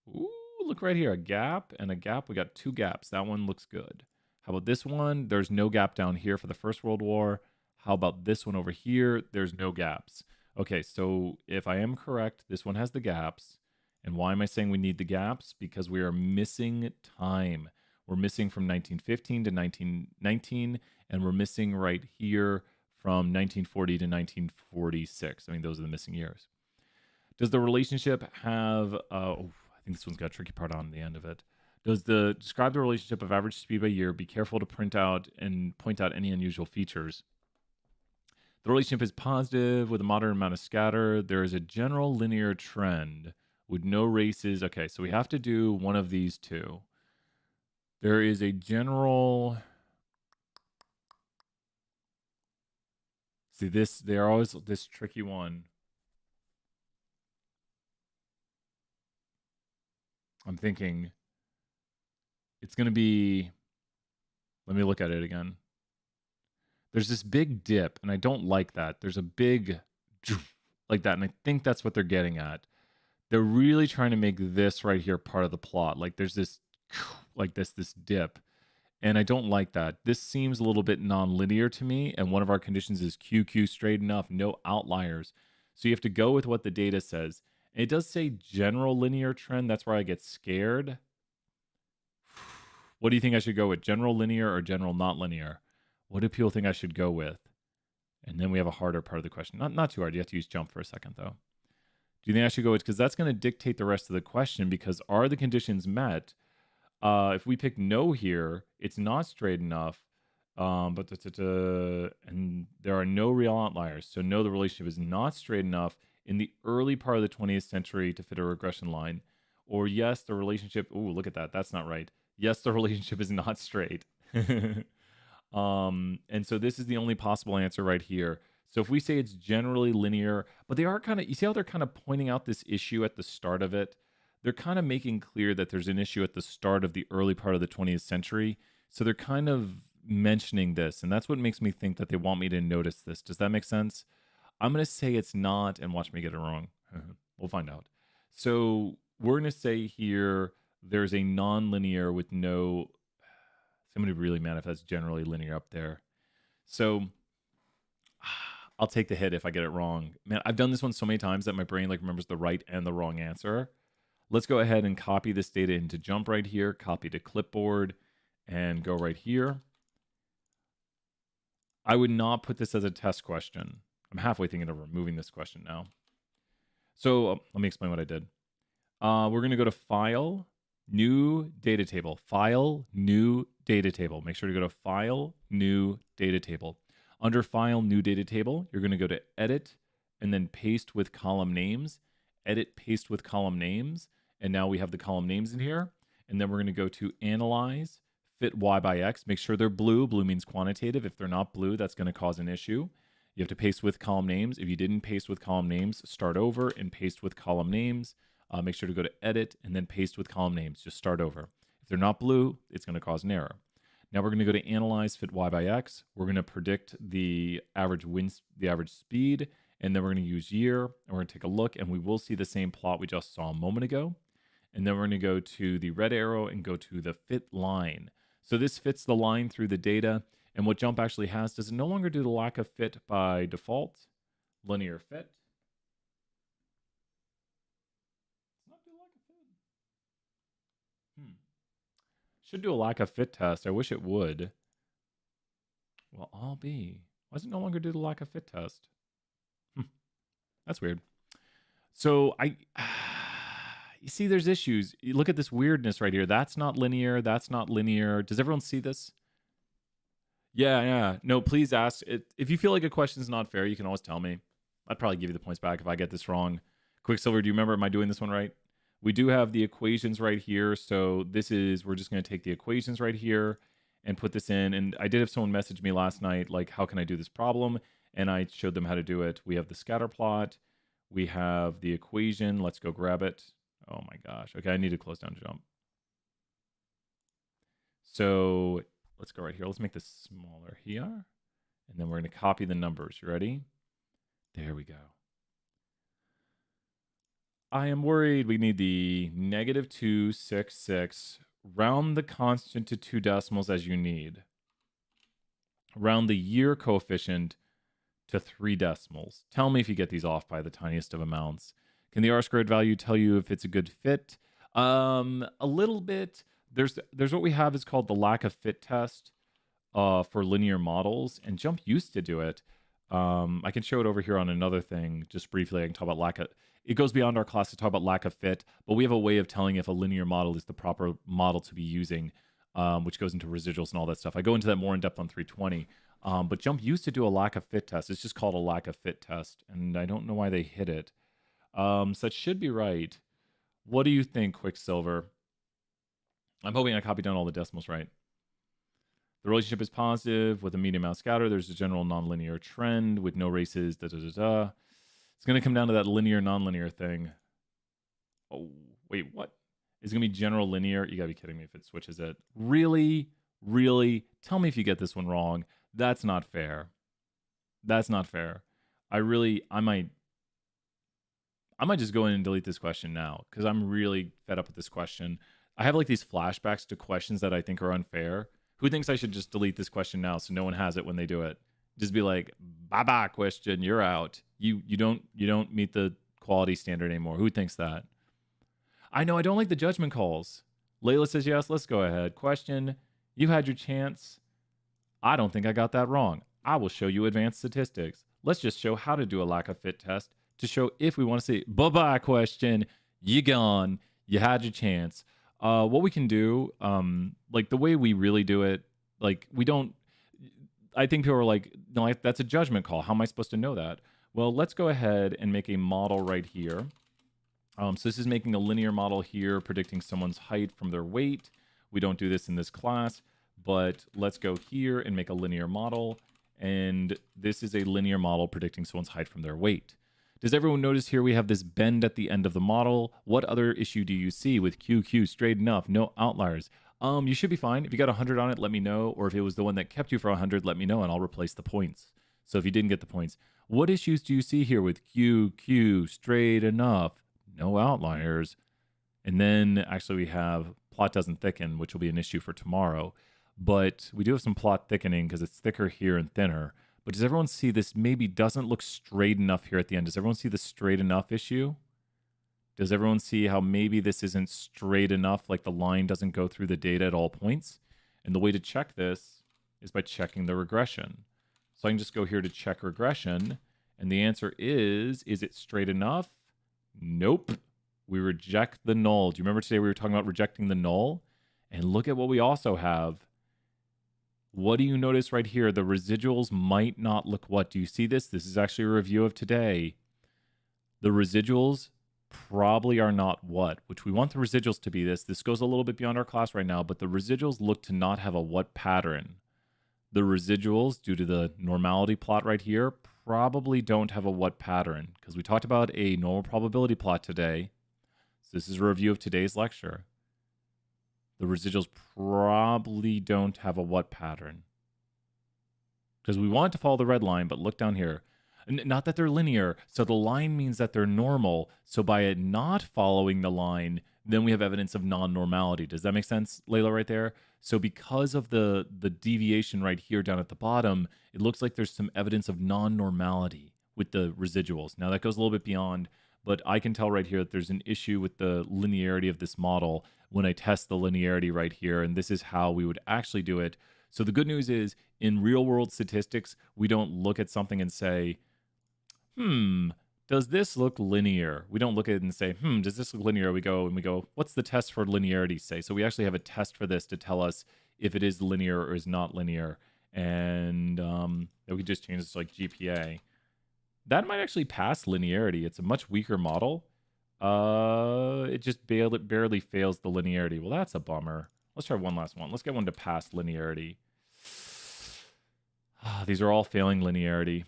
Ooh, look right here. A gap and a gap. We got 2 gaps. That one looks good. How about this one? There's no gap down here for the First World War. How about this one over here? There's no gaps. Okay, so if I am correct, this one has the gaps. And why am I saying we need the gaps? Because we are missing time. We're missing from 1915 to 1919, and we're missing right here from 1940 to 1946. I mean, those are the missing years. Does the relationship have... I think this one's got a tricky part on the end of it. Describe the relationship of average speed by year. Be careful to print out and point out any unusual features. The relationship is positive with a moderate amount of scatter. There is a general linear trend with no races. Okay, so we have to do one of these two. There is a general... See, they're always this tricky one. I'm thinking it's going to be... Let me look at it again. There's this big dip, and I don't like that. There's a big like that, and I think that's what they're getting at. They're really trying to make this right here part of the plot. Like there's this like this dip, and I don't like that. This seems a little bit non-linear to me, and one of our conditions is QQ straight enough, no outliers. So you have to go with what the data says. And it does say general linear trend. That's where I get scared. What do you think I should go with? General linear or general not linear? What do people think I should go with? And then we have a harder part of the question. Not too hard. You have to use jump for a second, though. Do you think I should go with... Because that's going to dictate the rest of the question, because are the conditions met? If we pick no here, it's not straight enough. And there are no real outliers. So no, the relationship is not straight enough in the early part of the 20th century to fit a regression line. Or yes, the relationship... Ooh, look at that. That's not right. Yes, the relationship is not straight. And so this is the only possible answer right here. So if we say it's generally linear, but they are kind of, you see how they're kind of pointing out this issue at the start of it? they're kind of making clear that there's an issue at the start of the early part of the 20th century. So they're kind of mentioning this, and that's what makes me think that they want me to notice this. Does that make sense? I'm going to say it's not, and watch me get it wrong. We'll find out. So we're going to say here there's a non-linear with no... Somebody really mad if that's generally linear up there. So I'll take the hit if I get it wrong. Man, I've done this one so many times that my brain like remembers the right and the wrong answer. Let's go ahead and copy this data into Jump right here, copy to clipboard, and go right here. I would not put this as a test question. I'm halfway thinking of removing this question now. So let me explain what I did. We're going to go to File, New Data Table. File, New Data Table. Make sure to go to File, New Data Table. Under File, New Data Table, you're going to go to Edit, and then Paste with Column Names. Edit, Paste with Column Names. And now we have the column names in here. And then we're going to go to Analyze, Fit Y by X. Make sure they're blue. Blue means quantitative. If they're not blue, that's going to cause an issue. You have to paste with column names. If you didn't paste with column names, start over and paste with column names. Make sure to go to Edit and then Paste with column names. Just start over. If they're not blue, it's going to cause an error. Now we're going to go to Analyze, Fit Y by X. We're going to predict the average speed, and then we're going to use year, and we're going to take a look, and we will see the same plot we just saw a moment ago. And then we're going to go to the red arrow and go to the fit line. So this fits the line through the data. And what Jump actually has, does it no longer do the lack of fit by default? Linear fit. It's not do lack of fit. Should do a lack of fit test. I wish it would. Well, I'll be. Why does it no longer do the lack of fit test? That's weird. So you see, there's issues. You look at this weirdness right here. That's not linear. That's not linear. Does everyone see this? Yeah. No, please ask. If you feel like a question is not fair, you can always tell me. I'd probably give you the points back if I get this wrong. Quicksilver, do you remember, am I doing this one right? We do have the equations right here. So we're just going to take the equations right here and put this in. And I did have someone message me last night, like, how can I do this problem? And I showed them how to do it. We have the scatter plot. We have the equation. Let's go grab it. Oh my gosh. Okay, I need to close down Jump. So let's go right here. Let's make this smaller here. And then we're going to copy the numbers. You ready? There we go. I am worried we need the -266. Round the constant to 2 decimals as you need. Round the year coefficient to 3 decimals. Tell me if you get these off by the tiniest of amounts. Can the R-squared value tell you if it's a good fit? A little bit. There's what we have is called the lack of fit test for linear models, and Jump used to do it. I can show it over here on another thing just briefly. I can talk about lack of... It goes beyond our class to talk about lack of fit, but we have a way of telling if a linear model is the proper model to be using, which goes into residuals and all that stuff. I go into that more in depth on 320. But Jump used to do a lack of fit test. It's just called a lack of fit test, and I don't know why they hid it. So that should be right. What do you think, Quicksilver? I'm hoping I copied down all the decimals right. The relationship is positive with a medium amount scatter. There's a general nonlinear trend with no races. It's going to come down to that linear nonlinear thing. Oh, wait, what? Is it going to be general linear? You got to be kidding me if it switches it. Really? Tell me if you get this one wrong. That's not fair. That's not fair. I might just go in and delete this question now because I'm really fed up with this question. I have like these flashbacks to questions that I think are unfair. Who thinks I should just delete this question now so no one has it when they do it? Just be like, bye-bye question, you're out. You don't meet the quality standard anymore. Who thinks that? I know, I don't like the judgment calls. Layla says yes, let's go ahead. Question, you had your chance. I don't think I got that wrong. I will show you advanced statistics. Let's just show how to do a lack of fit test to show if we want to say, bye-bye question, you gone, you had your chance. What we can do, like the way we really do it, like we don't, I think people are like, no, that's a judgment call. How am I supposed to know that? Well, let's go ahead and make a model right here. So this is making a linear model here, predicting someone's height from their weight. We don't do this in this class, but let's go here and make a linear model. And this is a linear model predicting someone's height from their weight. Does everyone notice here we have this bend at the end of the model? What other issue do you see with QQ straight enough? No outliers. You should be fine. If you got 100 on it, let me know. Or if it was the one that kept you for 100, let me know, and I'll replace the points. So if you didn't get the points, what issues do you see here with QQ straight enough? No outliers. And then actually we have plot doesn't thicken, which will be an issue for tomorrow. But we do have some plot thickening because it's thicker here and thinner. But does everyone see this maybe doesn't look straight enough here at the end? Does everyone see the straight enough issue? Does everyone see how maybe this isn't straight enough, like the line doesn't go through the data at all points? And the way to check this is by checking the regression. So I can just go here to check regression, and the answer is it straight enough? Nope. We reject the null. Do you remember today we were talking about rejecting the null? And look at what we also have. What do you notice right here? The residuals might not look what? Do you see this? This is actually a review of today. The residuals probably are not what, which we want the residuals to be this. This goes a little bit beyond our class right now, but the residuals look to not have a what pattern. The residuals, due to the normality plot right here, probably don't have a what pattern because we talked about a normal probability plot today. So this is a review of today's lecture. The residuals probably don't have a what pattern because we want to follow the red line, but look down here. Not that they're linear, so the line means that they're normal. So by it not following the line, then we have evidence of non-normality. Does that make sense, Layla, right there? So because of the deviation right here down at the bottom, it looks like there's some evidence of non-normality with the residuals. Now that goes a little bit beyond, but I can tell right here that there's an issue with the linearity of this model when I test the linearity right here, and this is how we would actually do it. So the good news is, in real-world statistics, we don't look at something and say, does this look linear? We don't look at it and say, does this look linear? We go, what's the test for linearity say? So we actually have a test for this to tell us if it is linear or is not linear. And we could just change this to like GPA. That might actually pass linearity. It's a much weaker model. It just barely fails the linearity. Well, that's a bummer. Let's try one last one. Let's get one to pass linearity. These are all failing linearity.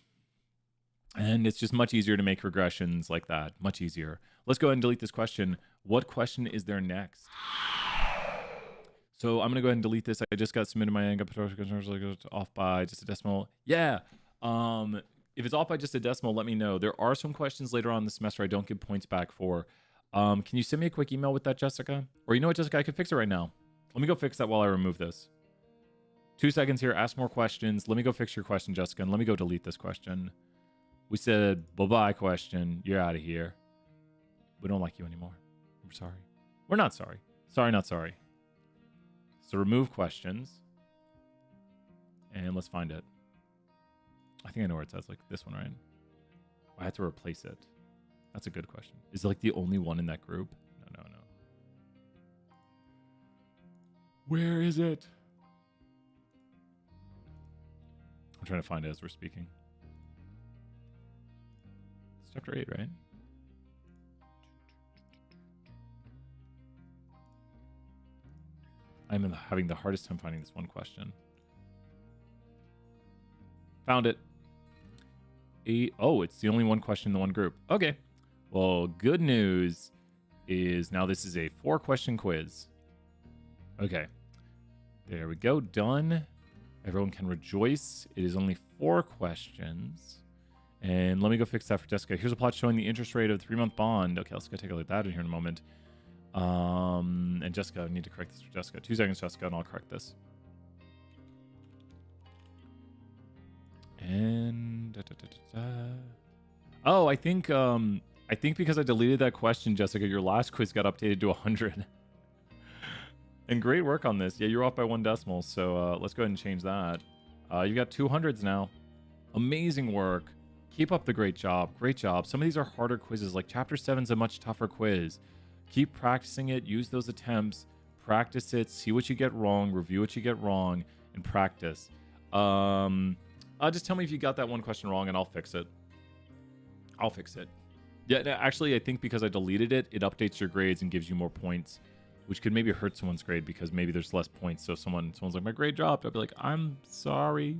And it's just much easier to make regressions like that. Much easier. Let's go ahead and delete this question. What question is there next? So I'm going to go ahead and delete this. I just got submitted my anger off by just a decimal. Yeah. If it's off by just a decimal, let me know. There are some questions later on in the semester I don't give points back for. Can you send me a quick email with that, Jessica? Or you know what, Jessica? I could fix it right now. Let me go fix that while I remove this. 2 seconds here. Ask more questions. Let me go fix your question, Jessica, and let me go delete this question. We said, bye-bye question. You're out of here. We don't like you anymore. We're sorry. We're not sorry. Sorry, not sorry. So remove questions. And let's find it. I think I know where it says, like this one, right? I had to replace it. That's a good question. Is it like the only one in that group? No. Where is it? I'm trying to find it as we're speaking. It's chapter 8, right? I'm having the hardest time finding this one question. Found it. Oh, it's the only one question in the one group. Okay. Well, good news is now this is a 4-question quiz. Okay. There we go. Done. Everyone can rejoice. It is only 4 questions. And let me go fix that for Jessica. Here's a plot showing the interest rate of the 3-month bond. Okay, let's go take a look at that in here in a moment. And Jessica, I need to correct this for Jessica. 2 seconds, Jessica, and I'll correct this. And oh, I think because I deleted that question, Jessica, your last quiz got updated to 100. And great work on this. Yeah, you're off by 1 decimal. So let's go ahead and change that. You got 200s now. Amazing work. Keep up the great job. Great job. Some of these are harder quizzes. Like chapter 7 is a much tougher quiz. Keep practicing it. Use those attempts. Practice it. See what you get wrong. Review what you get wrong. And practice. Just tell me if you got that one question wrong and I'll fix it. I'll fix it. Yeah, actually, I think because I deleted it, it updates your grades and gives you more points, which could maybe hurt someone's grade because maybe there's less points. So if someone's like, my grade dropped, I'll be like, I'm sorry.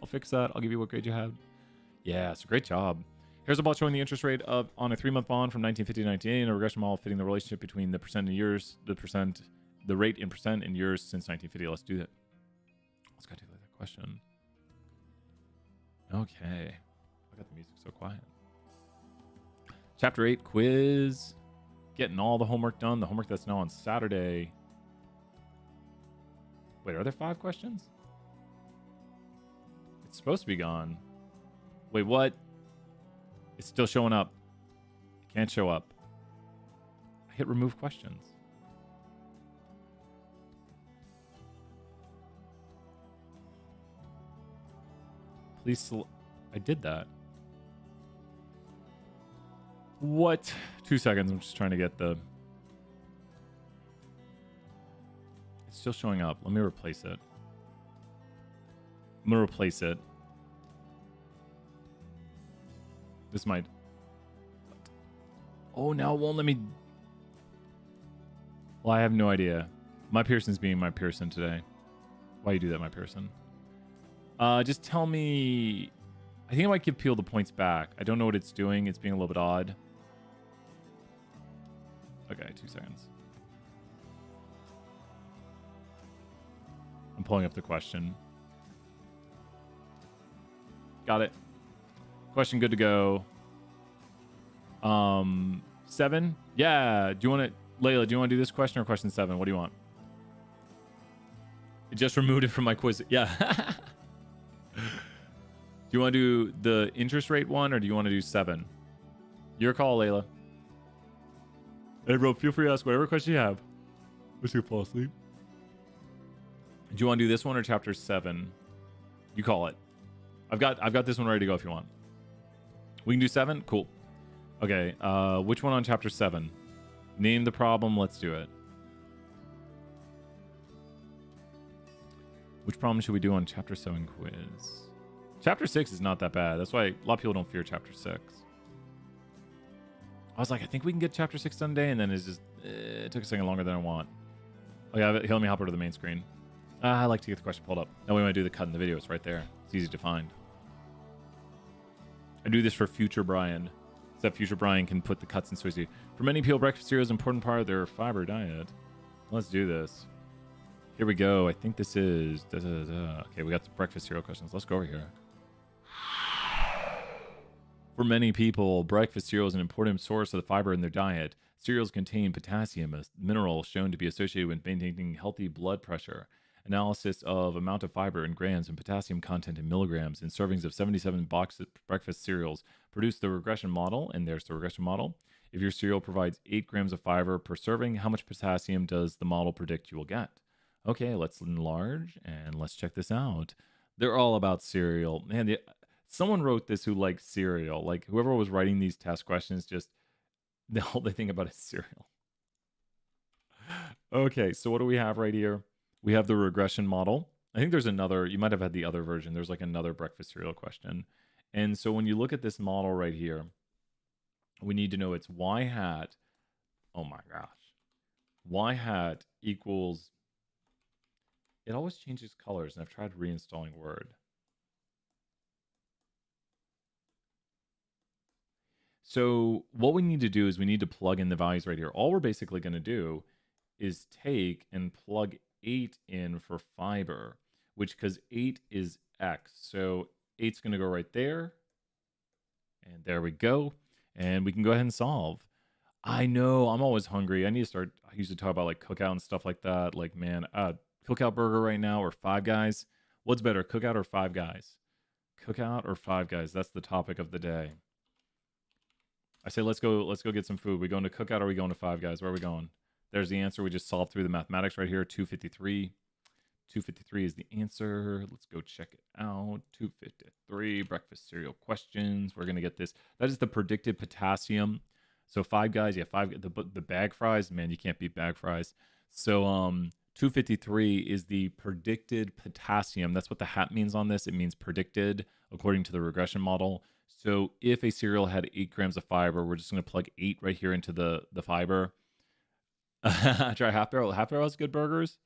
I'll fix that. I'll give you what grade you have. Yeah, so great job. Here's a ball showing the interest rate of on a 3-month bond from 1950 to 1980, and a regression model fitting the relationship between the percent in years, the rate in percent in years since 1950. Let's do that. Let's calculate that question. Okay. I got the music so quiet. Chapter 8 quiz. Getting all the homework done. The homework that's now on Saturday. Wait, are there 5 questions? It's supposed to be gone. Wait, what? It's still showing up. It can't show up. I hit remove questions. Please I did that. What? 2 seconds. I'm just trying to get the... It's still showing up. Let me replace it. I'm going to replace it. This might... Oh, now it won't let me... Well, I have no idea. My Pearson's being my Pearson today. Why you do that, my Pearson? Just tell me... I think I might give Peel the points back. I don't know what it's doing. It's being a little bit odd. Okay, 2 seconds. I'm pulling up the question. Got it. Question good to go. 7? Yeah. Do you want to... Layla, do you want to do this question or question 7? What do you want? It just removed it from my quiz. Yeah. Do you want to do the interest rate one or do you want to do 7? Your call, Layla. Hey, bro, feel free to ask whatever question you have. Let's go fall asleep. Do you want to do this one or chapter 7? You call it. I've got this one ready to go if you want. We can do 7? Cool. Okay, which one on chapter 7? Name the problem, let's do it. Which problem should we do on chapter 7 quiz? Chapter 6 is not that bad. That's why a lot of people don't fear chapter 6. I was like, I think we can get chapter 6 done today, and then it took a second longer than I want. Oh yeah, let me hop over to the main screen. I like to get the question pulled up. That way when I do the cut in the video, it's right there. It's easy to find. I do this for future Brian. So that future Brian can put the cuts in so easy. For many people, breakfast cereal is an important part of their fiber diet. Let's do this. Here we go. I think this is... Okay, we got the breakfast cereal questions. Let's go over here. For many people, breakfast cereal is an important source of the fiber in their diet. Cereals contain potassium, a mineral shown to be associated with maintaining healthy blood pressure. Analysis of amount of fiber in grams and potassium content in milligrams in servings of 77 boxed breakfast cereals produced the regression model, and there's the regression model. If your cereal provides 8 grams of fiber per serving, how much potassium does the model predict you will get? Okay, let's enlarge and let's check this out. They're all about cereal. Man, someone wrote this who likes cereal. Like whoever was writing these test questions, just all they think about is cereal. Okay, so what do we have right here? We have the regression model. I think there's another, you might have had the other version. There's like another breakfast cereal question. And so when you look at this model right here, we need to know it's y hat. Oh my gosh. Y hat equals, it always changes colors. And I've tried reinstalling Word. So what we need to do is we need to plug in the values right here. All we're basically going to do is take and plug 8 in for fiber, which because 8 is X. So 8's going to go right there. And there we go. And we can go ahead and solve. I know, I'm always hungry. I used to talk about like Cookout and stuff like that. Like, man, Cookout burger right now or Five Guys. What's better, Cookout or Five Guys? Cookout or Five Guys? That's the topic of the day. I say, let's go get some food. We going to Cookout or are we going to Five Guys? Where are we going? There's the answer. We just solved through the mathematics right here. 253. 253 is the answer. Let's go check it out. 253 breakfast cereal questions. We're going to get this. That is the predicted potassium. So Five Guys, yeah, the bag fries, man, you can't beat bag fries. So 253 is the predicted potassium. That's what the hat means on this. It means predicted according to the regression model. So if a cereal had 8 grams of fiber, we're just going to plug 8 right here into the fiber. Try Half Barrel. Half Barrel has good burgers.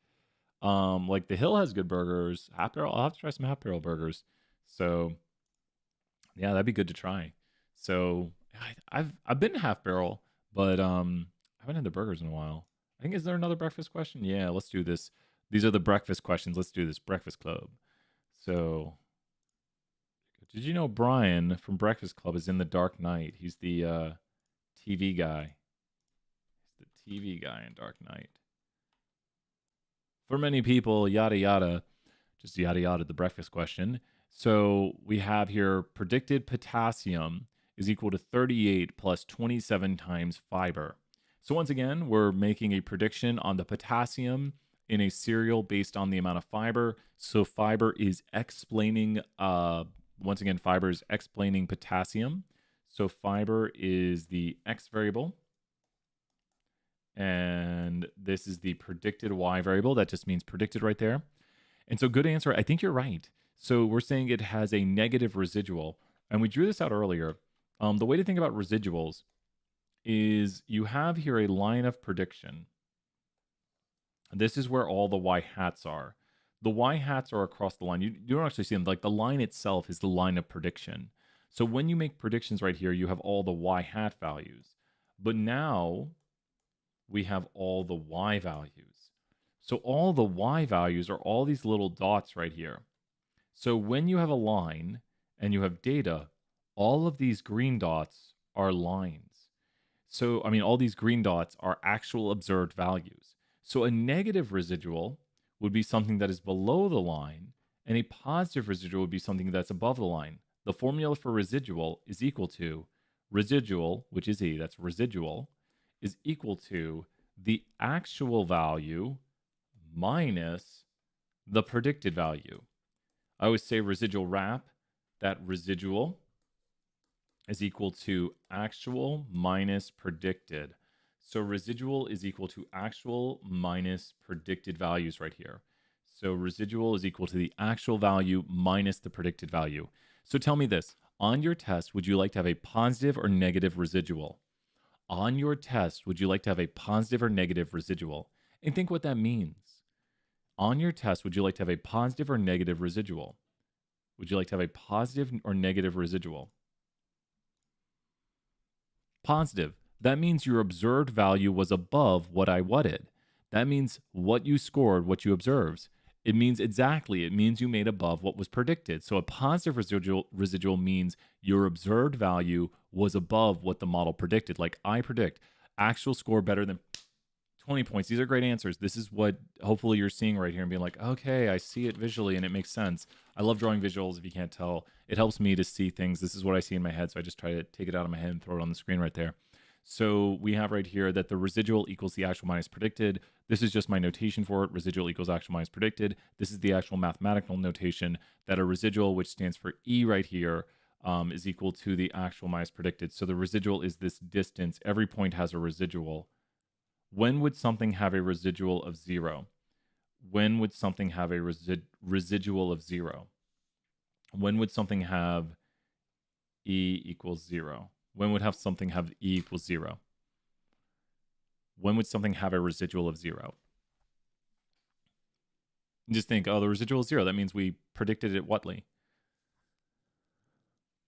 Like the Hill has good burgers. Half Barrel, I'll have to try some Half Barrel burgers. So yeah, that'd be good to try. So I've been half barrel, but I haven't had the burgers in a while. I think, is there another breakfast question? Yeah, let's do this. These are the breakfast questions. Let's do this Breakfast Club. So, did you know Brian from Breakfast Club is in The Dark Knight? He's the TV guy. He's the TV guy in Dark Knight. For many people, yada yada, just yada yada, the breakfast question. So we have here predicted potassium is equal to 38 plus 27 times fiber. So once again, we're making a prediction on the potassium in a cereal based on the amount of fiber. So fiber is explaining, once again, fiber is explaining potassium. So fiber is the X variable. And this is the predicted Y variable. That just means predicted right there. And so good answer. I think you're right. So we're saying it has a negative residual. And we drew this out earlier. The way to think about residuals is you have here a line of prediction. This is where all the Y hats are. The Y hats are across the line. You don't actually see them. Like the line itself is the line of prediction. So when you make predictions right here, you have all the Y hat values. But now we have all the Y values. So all the Y values are all these little dots right here. So when you have a line and you have data, all of these green dots are lines. So, I mean, all these green dots are actual observed values. So a negative residual would be something that is below the line, and a positive residual would be something that's above the line. The formula for residual is equal to residual, which is E, that's residual, is equal to the actual value minus the predicted value. I always say residual wrap, that residual is equal to actual minus predicted. So residual is equal to actual minus predicted values right here. So residual is equal to the actual value minus the predicted value. So tell me this, on your test, would you like to have a positive or negative residual? On your test, would you like to have a positive or negative residual? And think what that means. On your test, would you like to have a positive or negative residual? Would you like to have a positive or negative residual? Positive. That means your observed value was above what I whatted. That means what you scored, what you observed. It means exactly. It means you made above what was predicted. So a positive residual means your observed value was above what the model predicted. Like I predict actual score better than 20 points. These are great answers. This is what hopefully you're seeing right here and being like, okay, I see it visually and it makes sense. I love drawing visuals if you can't tell. It helps me to see things. This is what I see in my head. So I just try to take it out of my head and throw it on the screen right there. So we have right here that the residual equals the actual minus predicted. This is just my notation for it. Residual equals actual minus predicted. This is the actual mathematical notation that a residual, which stands for E right here, is equal to the actual minus predicted. So the residual is this distance. Every point has a residual. When would something have a residual of 0? When would something have a residual of 0? When would something have E equals 0? When would have something have E equals 0? When would something have a residual of 0? Just think, oh, the residual is 0. That means we predicted it whatly.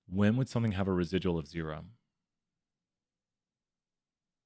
When would something have a residual of 0?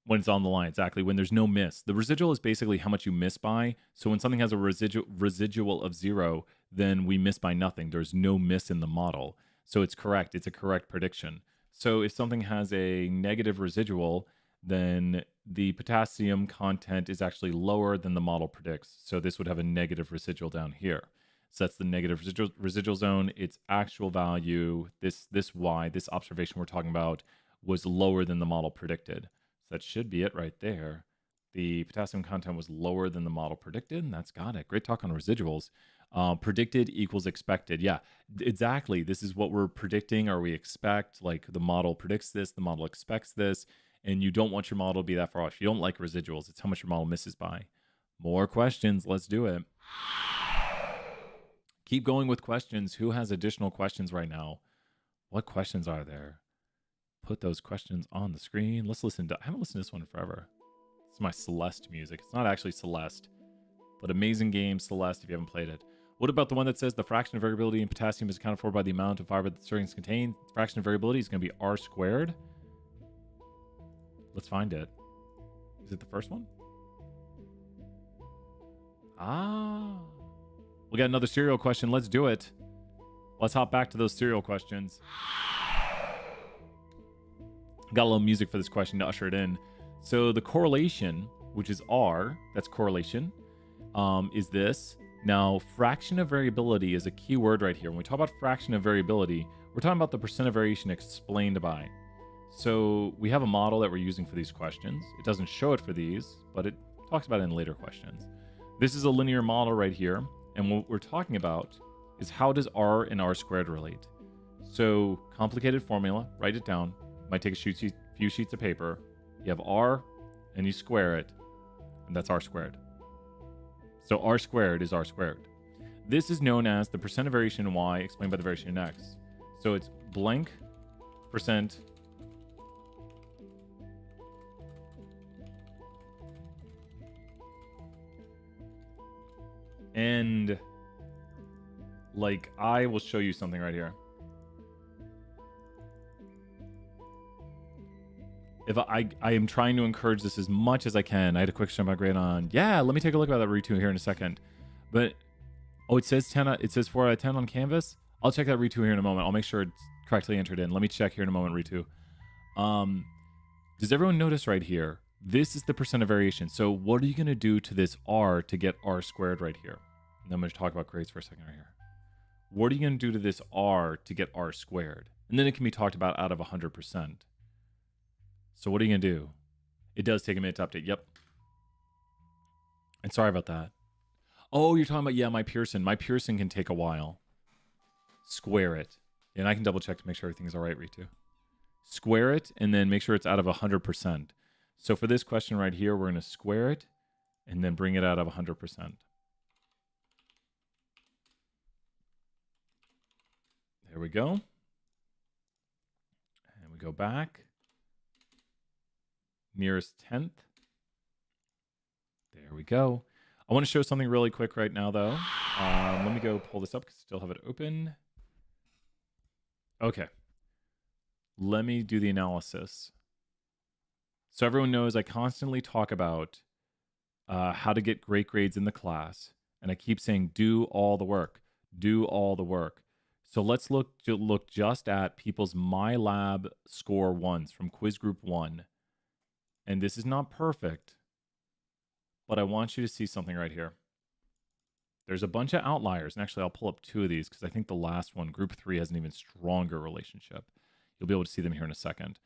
When it's on the line, exactly. When there's no miss. The residual is basically how much you miss by. So when something has a residual of 0, then we miss by nothing. There's no miss in the model. So it's correct. It's a correct prediction. So if something has a negative residual, then the potassium content is actually lower than the model predicts. So this would have a negative residual down here. So that's the negative residual zone. Its actual value, this Y, this observation we're talking about, was lower than the model predicted. So that should be it right there. The potassium content was lower than the model predicted, and that's got it. Great talk on residuals. Predicted equals expected. Yeah, exactly. This is what we're predicting or we expect. Like the model predicts this, the model expects this, and you don't want your model to be that far off. You don't like residuals. It's how much your model misses by. More questions. Let's do it. Keep going with questions. Who has additional questions right now? What questions are there? Put those questions on the screen. Let's listen to, I haven't listened to this one in forever. It's my Celeste music. It's not actually Celeste, but amazing game, Celeste, if you haven't played it. What about the one that says the fraction of variability in potassium is accounted for by the amount of fiber that the servings contain? The fraction of variability is going to be r squared. Let's find it. Is it the first one? Ah. We got another serial question. Let's do it. Let's hop back to those serial questions. Got a little music for this question to usher it in. So the correlation, which is R, that's correlation, is this. Now, fraction of variability is a key word right here. When we talk about fraction of variability, we're talking about the percent of variation explained by. So we have a model that we're using for these questions. It doesn't show it for these, but it talks about it in later questions. This is a linear model right here. And what we're talking about is how does R and R squared relate? So complicated formula, write it down. Might take a few sheets of paper. You have R and you square it, and that's R squared. So R squared is R squared. This is known as the percent of variation in Y explained by the variation in X. So it's blank percent and like I will show you something right here. If I am trying to encourage this as much as I can. I had a quick show my grade on. Yeah, let me take a look at that read-to here in a second. But oh, it says 10. It says 4 out of 10 on Canvas. I'll check that read-to here in a moment. I'll make sure it's correctly entered in. Let me check here in a moment. Read-to. Does everyone notice right here? This is the percent of variation. So what are you going to do to this R to get R squared right here? And I'm going to talk about grades for a second right here. What are you going to do to this R to get R squared? And then it can be talked about out of 100%. So what are you going to do? It does take a minute to update. Yep. And sorry about that. Oh, you're talking about, yeah, my Pearson. My Pearson can take a while. Square it. And I can double check to make sure everything's all right, Ritu. Square it and then make sure it's out of 100%. So for this question right here, we're going to square it and then bring it out of 100%. There we go. And we go back. Nearest 10th. There we go. I want to show something really quick right now, though. Let me go pull this up because I still have it open. Okay. Let me do the analysis. So everyone knows I constantly talk about how to get great grades in the class. And I keep saying, do all the work. Do all the work. So let's look just at people's MyLab score ones from quiz group 1. And this is not perfect, but I want you to see something right here. There's a bunch of outliers. And actually, I'll pull up 2 of these because I think the last one, group 3, has an even stronger relationship. You'll be able to see them here in a second.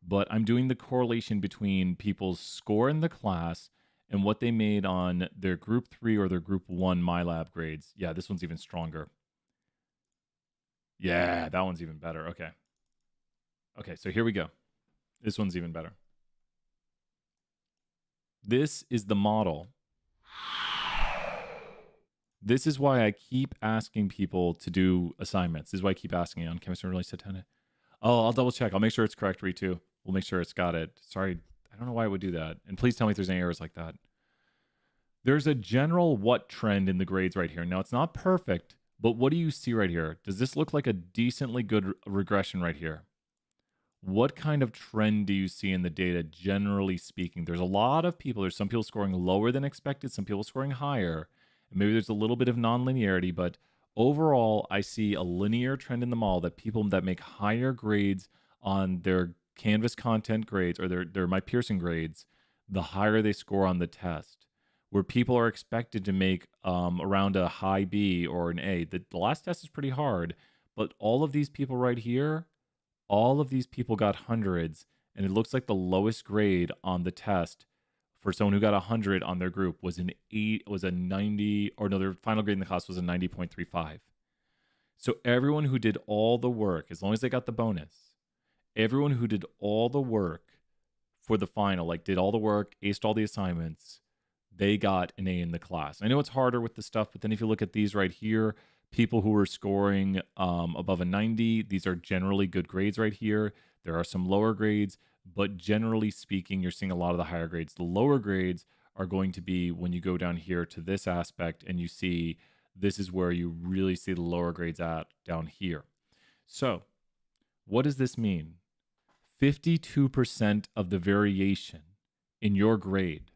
But I'm doing the correlation between people's score in the class and what they made on their group 3 or their group 1 MyLab grades. Yeah, this one's even stronger. Yeah, that one's even better. Okay. Okay, so here we go. This one's even better. This is the model. This is why I keep asking people to do assignments. This is why I keep asking on chemistry release to 10. Oh, I'll double check. I'll make sure it's correct, Ritu. We'll make sure it's got it. Sorry, I don't know why I would do that. And please tell me if there's any errors like that. There's a general what trend in the grades right here. Now, it's not perfect, but what do you see right here? Does this look like a decently good regression right here? What kind of trend do you see in the data, generally speaking? There's a lot of people. There's some people scoring lower than expected, some people scoring higher. And maybe there's a little bit of nonlinearity, but overall, I see a linear trend in the model that people that make higher grades on their Canvas content grades or their My Pearson grades, the higher they score on the test. Where people are expected to make around a high B or an A. The last test is pretty hard, but all of these people right here, all of these people got hundreds, and it looks like the lowest grade on the test for someone who got 100 on their group was a 90, or no, their final grade in the class was a 90.35. So everyone who did all the work, as long as they got the bonus, everyone who did all the work for the final, like did all the work, aced all the assignments, they got an A in the class. I know it's harder with the stuff, but then if you look at these right here, people who are scoring above a 90, these are generally good grades right here. There are some lower grades, but generally speaking, you're seeing a lot of the higher grades. The lower grades are going to be when you go down here to this aspect and you see this is where you really see the lower grades at down here. So what does this mean? 52% of the variation in your grade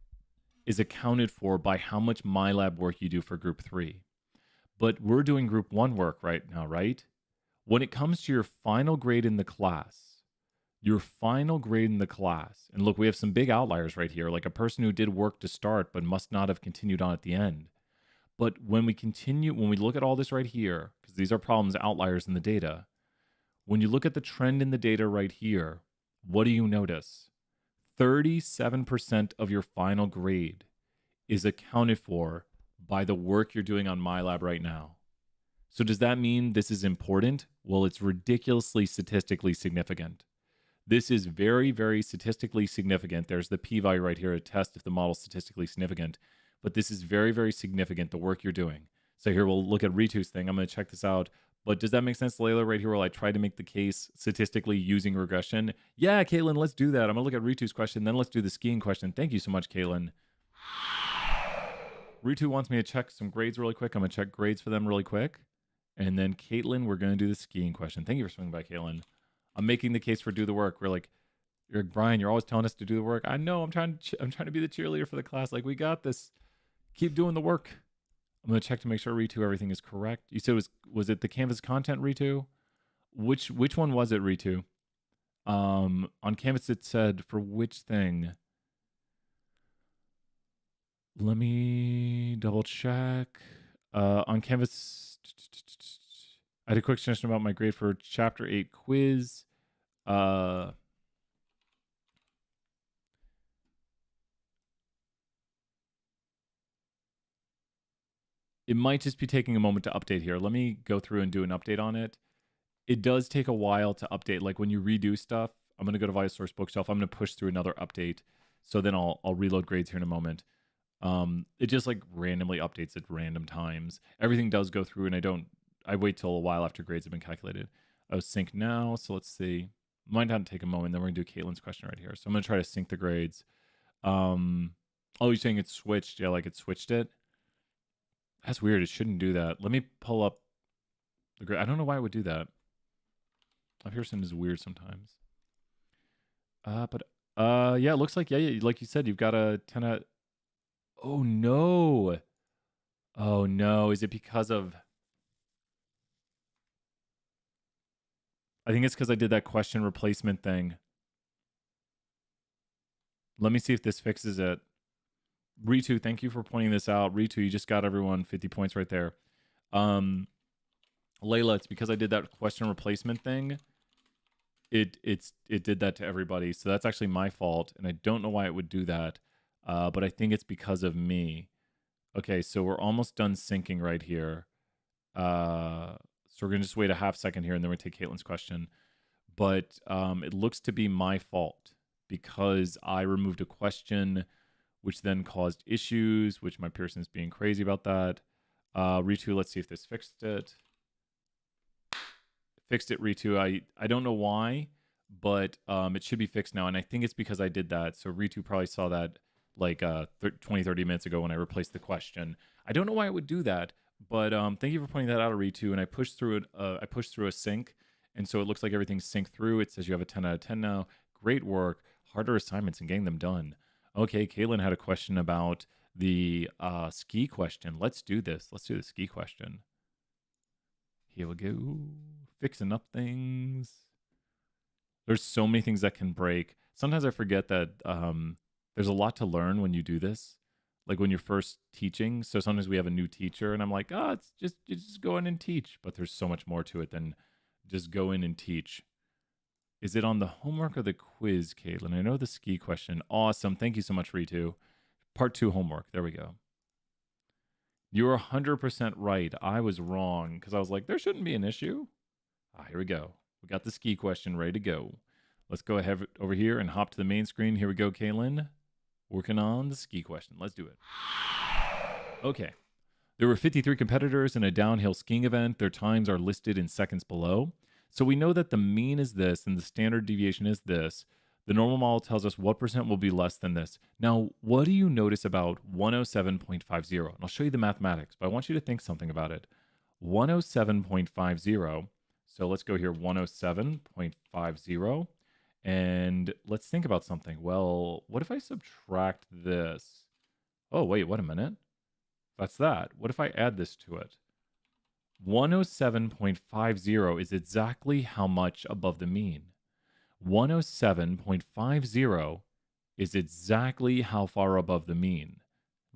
is accounted for by how much MyLab work you do for group 3. But we're doing group 1 work right now, right? When it comes to your final grade in the class, and look, we have some big outliers right here, like a person who did work to start but must not have continued on at the end. But when we look at all this right here, because these are problems, outliers in the data, when you look at the trend in the data right here, what do you notice? 37% of your final grade is accounted for by the work you're doing on MyLab right now. So does that mean this is important? Well, it's ridiculously statistically significant. This is very, very statistically significant. There's the p-value right here to test if the model's statistically significant. But this is very, very significant, the work you're doing. So here we'll look at Ritu's thing. I'm going to check this out. But does that make sense, Layla, right here, while I try to make the case statistically using regression? Yeah, Caitlin, let's do that. I'm going to look at Ritu's question, then let's do the skiing question. Thank you so much, Caitlin. Ritu wants me to check some grades really quick. I'm going to check grades for them really quick. And then Caitlin, we're going to do the skiing question. Thank you for swinging by, Caitlin. I'm making the case for do the work. You're like, Brian, you're always telling us to do the work. I know. I'm trying to be the cheerleader for the class. Like, we got this. Keep doing the work. I'm going to check to make sure, Ritu, everything is correct. You said was it the Canvas content, Ritu? Which one was it, Ritu? On Canvas it said for which thing? Let me double check. On Canvas, I had a quick suggestion about my grade for Chapter 8 quiz. It might just be taking a moment to update here. Let me go through and do an update on it. It does take a while to update. Like when you redo stuff, I'm going to go to VitalSource Bookshelf. I'm going to push through another update. So then I'll reload grades here in a moment. It just like randomly updates at random times. Everything does go through, and I wait till a while after grades have been calculated. Oh, sync now. So let's see. Might not take a moment. Then we're going to do Caitlin's question right here. So I'm going to try to sync the grades. Oh, you're saying it's switched? Yeah, like it switched it. That's weird. It shouldn't do that. Let me pull up the grade. I don't know why it would do that. Pearson is weird sometimes. Yeah, it looks like, yeah, like you said, you've got a 10 out. Oh, no. Oh, no. Is it because of... I think it's because I did that question replacement thing. Let me see if this fixes it. Ritu, thank you for pointing this out. Ritu, you just got everyone 50 points right there. Layla, it's because I did that question replacement thing. It did that to everybody. So that's actually my fault. And I don't know why it would do that. But I think it's because of me. Okay, so we're almost done syncing right here. So we're going to just wait a half second here, and then we're going to take Caitlin's question. But it looks to be my fault because I removed a question, which then caused issues, which my Pearson's being crazy about that. Ritu, let's see if this fixed it. Fixed it, Ritu. I don't know why, but it should be fixed now. And I think it's because I did that. So Ritu probably saw that like 20, 30 minutes ago when I replaced the question. I don't know why it would do that, but thank you for pointing that out, Ritu. And I pushed through it. I pushed through a sync. And so it looks like everything's synced through. It says you have a 10 out of 10 now. Great work. Harder assignments and getting them done. Okay, Caitlin had a question about the ski question. Let's do this. Let's do the ski question. Here we go. Fixing up things. There's so many things that can break. Sometimes I forget that there's a lot to learn when you do this. Like when you're first teaching. So sometimes we have a new teacher and I'm like, it's just, you just go in and teach. But there's so much more to it than just go in and teach. Is it on the homework or the quiz, Caitlin? I know the ski question. Awesome. Thank you so much, Ritu. Part 2 homework. There we go. You're 100% right. I was wrong because I was like, there shouldn't be an issue. Here we go. We got the ski question ready to go. Let's go ahead over here and hop to the main screen. Here we go, Caitlin. Working on the ski question. Let's do it. Okay. There were 53 competitors in a downhill skiing event. Their times are listed in seconds below. So we know that the mean is this and the standard deviation is this. The normal model tells us what percent will be less than this. Now, what do you notice about 107.50? And I'll show you the mathematics, but I want you to think something about it. 107.50. So let's go here, 107.50. And let's think about something. Well, what if I subtract this? Oh, wait, wait a minute. That's that. What if I add this to it? 107.50 is exactly how much above the mean. 107.50 is exactly how far above the mean.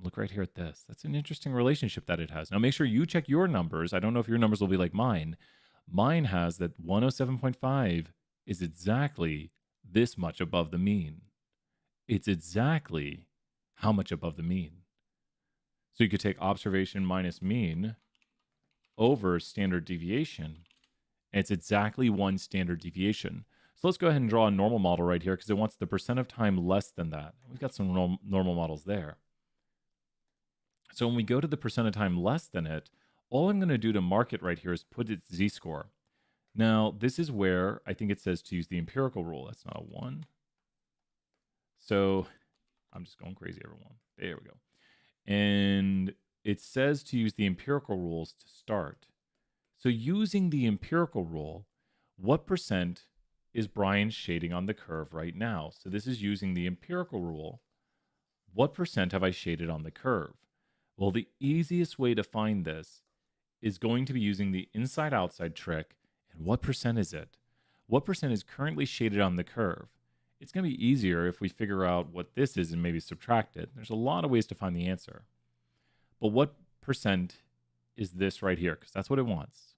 Look right here at this. That's an interesting relationship that it has. Now make sure you check your numbers. I don't know if your numbers will be like mine. Mine has that 107.5 is exactly this much above the mean. It's exactly how much above the mean. So you could take observation minus mean over standard deviation, and it's exactly one standard deviation. So let's go ahead and draw a normal model right here because it wants the percent of time less than that. We've got some normal models there. So when we go to the percent of time less than it, all I'm going to do to mark it right here is put its z-score. Now, this is where I think it says to use the empirical rule. That's not a 1. So I'm just going crazy, everyone. There we go. And it says to use the empirical rules to start. So using the empirical rule, what percent is Brian shading on the curve right now? So this is using the empirical rule. What percent have I shaded on the curve? Well, the easiest way to find this is going to be using the inside-outside trick. And what percent is it? What percent is currently shaded on the curve? It's going to be easier if we figure out what this is and maybe subtract it. There's a lot of ways to find the answer. But what percent is this right here? Because that's what it wants.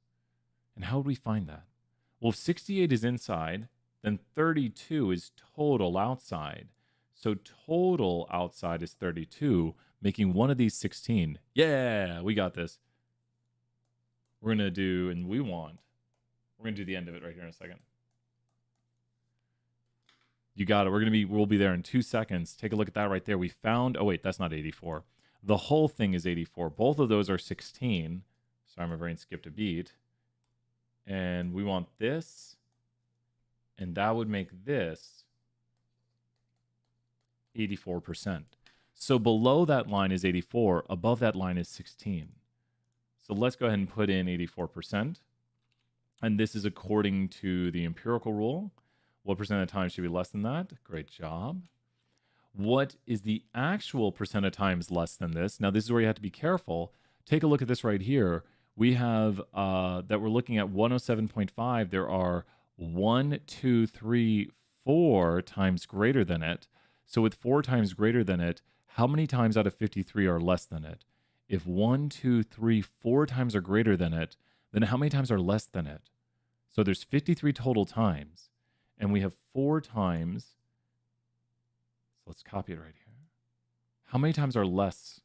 And how would we find that? Well, if 68 is inside, then 32 is total outside. So total outside is 32, making one of these 16. Yeah, we got this. We're going to do, and we're going to do the end of it right here in a second. You got it. We'll be there in 2 seconds. Take a look at that right there. We found, oh wait, that's not 84. The whole thing is 84. Both of those are 16. Sorry, my brain skipped a beat. And we want this, and that would make this 84%. So below that line is 84, above that line is 16. So let's go ahead and put in 84%. And this is according to the empirical rule. What percent of the time should be less than that? Great job. What is the actual percent of times less than this? Now, this is where you have to be careful. Take a look at this right here. We have that we're looking at 107.5. There are 1, 2, 3, 4 times greater than it. So with 4 times greater than it, how many times out of 53 are less than it? If 1, 2, 3, 4 times are greater than it, then how many times are less than it? So there's 53 total times, and we have 4 times. So let's copy it right here. How many times are less?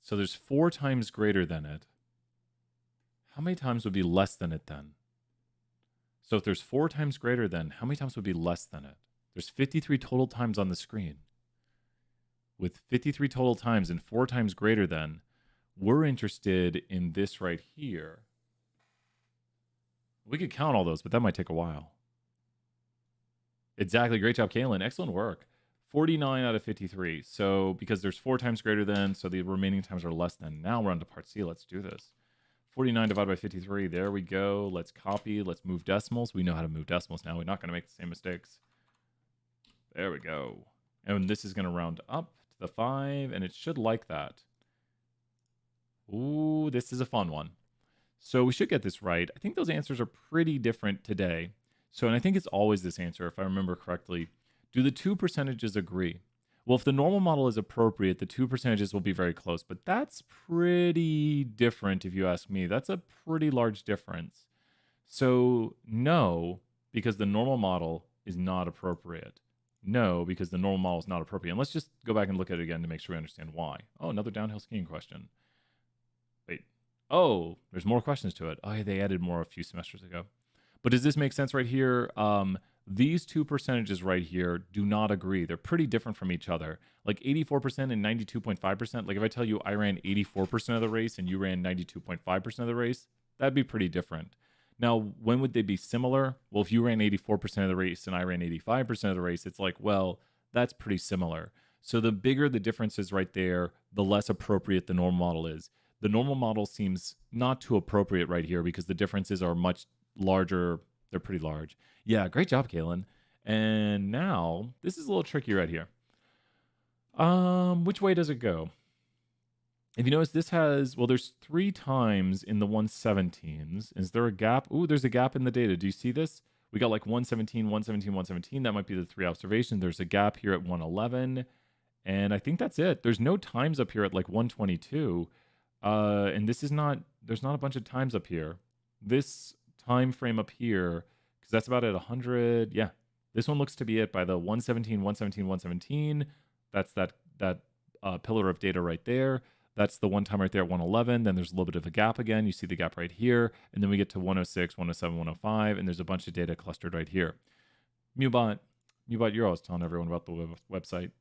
So there's 4 times greater than it. How many times would be less than it then? So if there's 4 times greater than, how many times would be less than it? There's 53 total times on the screen. With 53 total times and 4 times greater than, we're interested in this right here. We could count all those, but that might take a while. Exactly. Great job, Kaylin. Excellent work. 49 out of 53. So because there's 4 times greater than, so the remaining times are less than. Now we're on to part C. Let's do this. 49 divided by 53. There we go. Let's copy. Let's move decimals. We know how to move decimals now. We're not going to make the same mistakes. There we go. And this is going to round up to the 5, and it should like that. Ooh, this is a fun one. So we should get this right. I think those answers are pretty different today. So, and I think it's always this answer, if I remember correctly. Do the 2 percentages agree? Well, if the normal model is appropriate, the 2 percentages will be very close. But that's pretty different, if you ask me. That's a pretty large difference. So no, because the normal model is not appropriate. No, because the normal model is not appropriate. And let's just go back and look at it again to make sure we understand why. Oh, another downhill skiing question. Wait. Oh, there's more questions to it. Oh, yeah, they added more a few semesters ago. But does this make sense right here? These 2 percentages right here do not agree. They're pretty different from each other. Like 84% and 92.5%. Like if I tell you I ran 84% of the race and you ran 92.5% of the race, that'd be pretty different. Now, when would they be similar? Well, if you ran 84% of the race and I ran 85% of the race, it's like, well, that's pretty similar. So the bigger the difference is right there, the less appropriate the normal model is. The normal model seems not too appropriate right here because the differences are much larger. They're pretty large. Yeah, great job, Kaylin. And now, this is a little tricky right here. Which way does it go? If you notice, this has, well, there's 3 times in the 117s. Is there a gap? Ooh, there's a gap in the data. Do you see this? We got like 117, 117, 117. That might be the 3 observations. There's a gap here at 111. And I think that's it. There's no times up here at like 122. And this is not, there's not a bunch of times up here. This time frame up here, because that's about at 100. Yeah, this one looks to be it by the 117, 117, 117. That's that pillar of data right there. That's the one time right there at 111. Then there's a little bit of a gap again. You see the gap right here. And then we get to 106, 107, 105. And there's a bunch of data clustered right here. Mubot, you're always telling everyone about the website.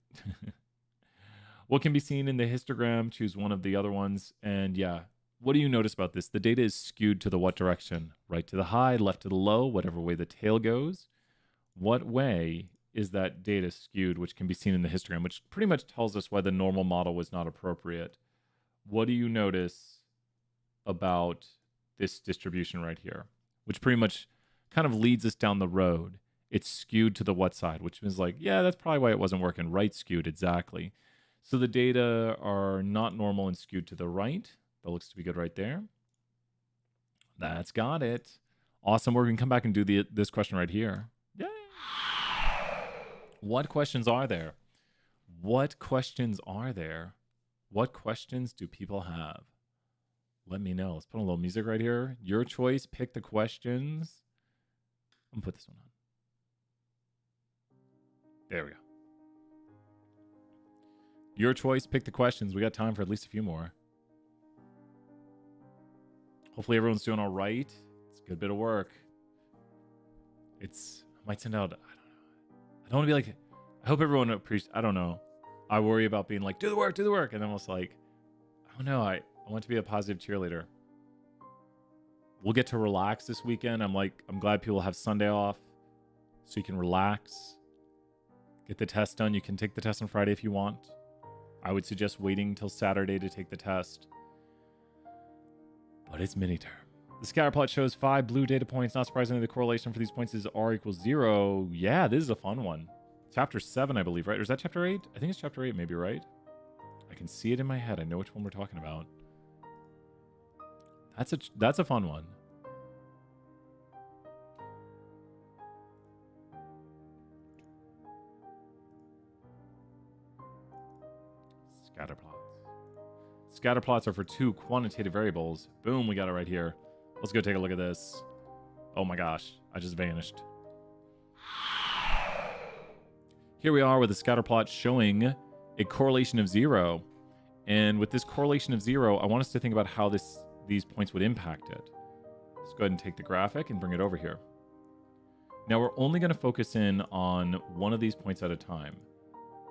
What can be seen in the histogram? Choose one of the other ones. And yeah, what do you notice about this? The data is skewed to the what direction? Right to the high, left to the low, whatever way the tail goes. What way is that data skewed, which can be seen in the histogram, which pretty much tells us why the normal model was not appropriate. What do you notice about this distribution right here, which pretty much kind of leads us down the road? It's skewed to the what side, which means like, yeah, that's probably why it wasn't working. Right skewed, exactly. So the data are not normal and skewed to the right. That looks to be good right there. That's got it. Awesome. We're going to come back and do this question right here. Yay. What questions are there? What questions are there? What questions do people have? Let me know. Let's put a little music right here. Your choice. Pick the questions. I'm going to put this one on. There we go. Your choice. Pick the questions. We got time for at least a few more. Hopefully everyone's doing all right. It's a good bit of work. I might send out, I don't want to be like, I hope everyone appreciates, I don't know. I worry about being like, do the work. And then almost like, I don't know. I want to be a positive cheerleader. We'll get to relax this weekend. I'm glad people have Sunday off so you can relax. Get the test done. You can take the test on Friday if you want. I would suggest waiting till Saturday to take the test. But it's mini-term. The Scatterplot shows 5 blue data points. Not surprisingly, the correlation for these points is R equals 0. Yeah, this is a fun one. Chapter 7, I believe, right? Or is that chapter 8? I think it's chapter 8, maybe, right? I can see it in my head. I know which one we're talking about. That's a fun one. Scatterplots. Scatterplots are for 2 quantitative variables. Boom, we got it right here. Let's go take a look at this. Oh my gosh, I just vanished. Here we are with a scatterplot showing a correlation of 0. And with this correlation of 0, I want us to think about how these points would impact it. Let's go ahead and take the graphic and bring it over here. Now we're only going to focus in on one of these points at a time.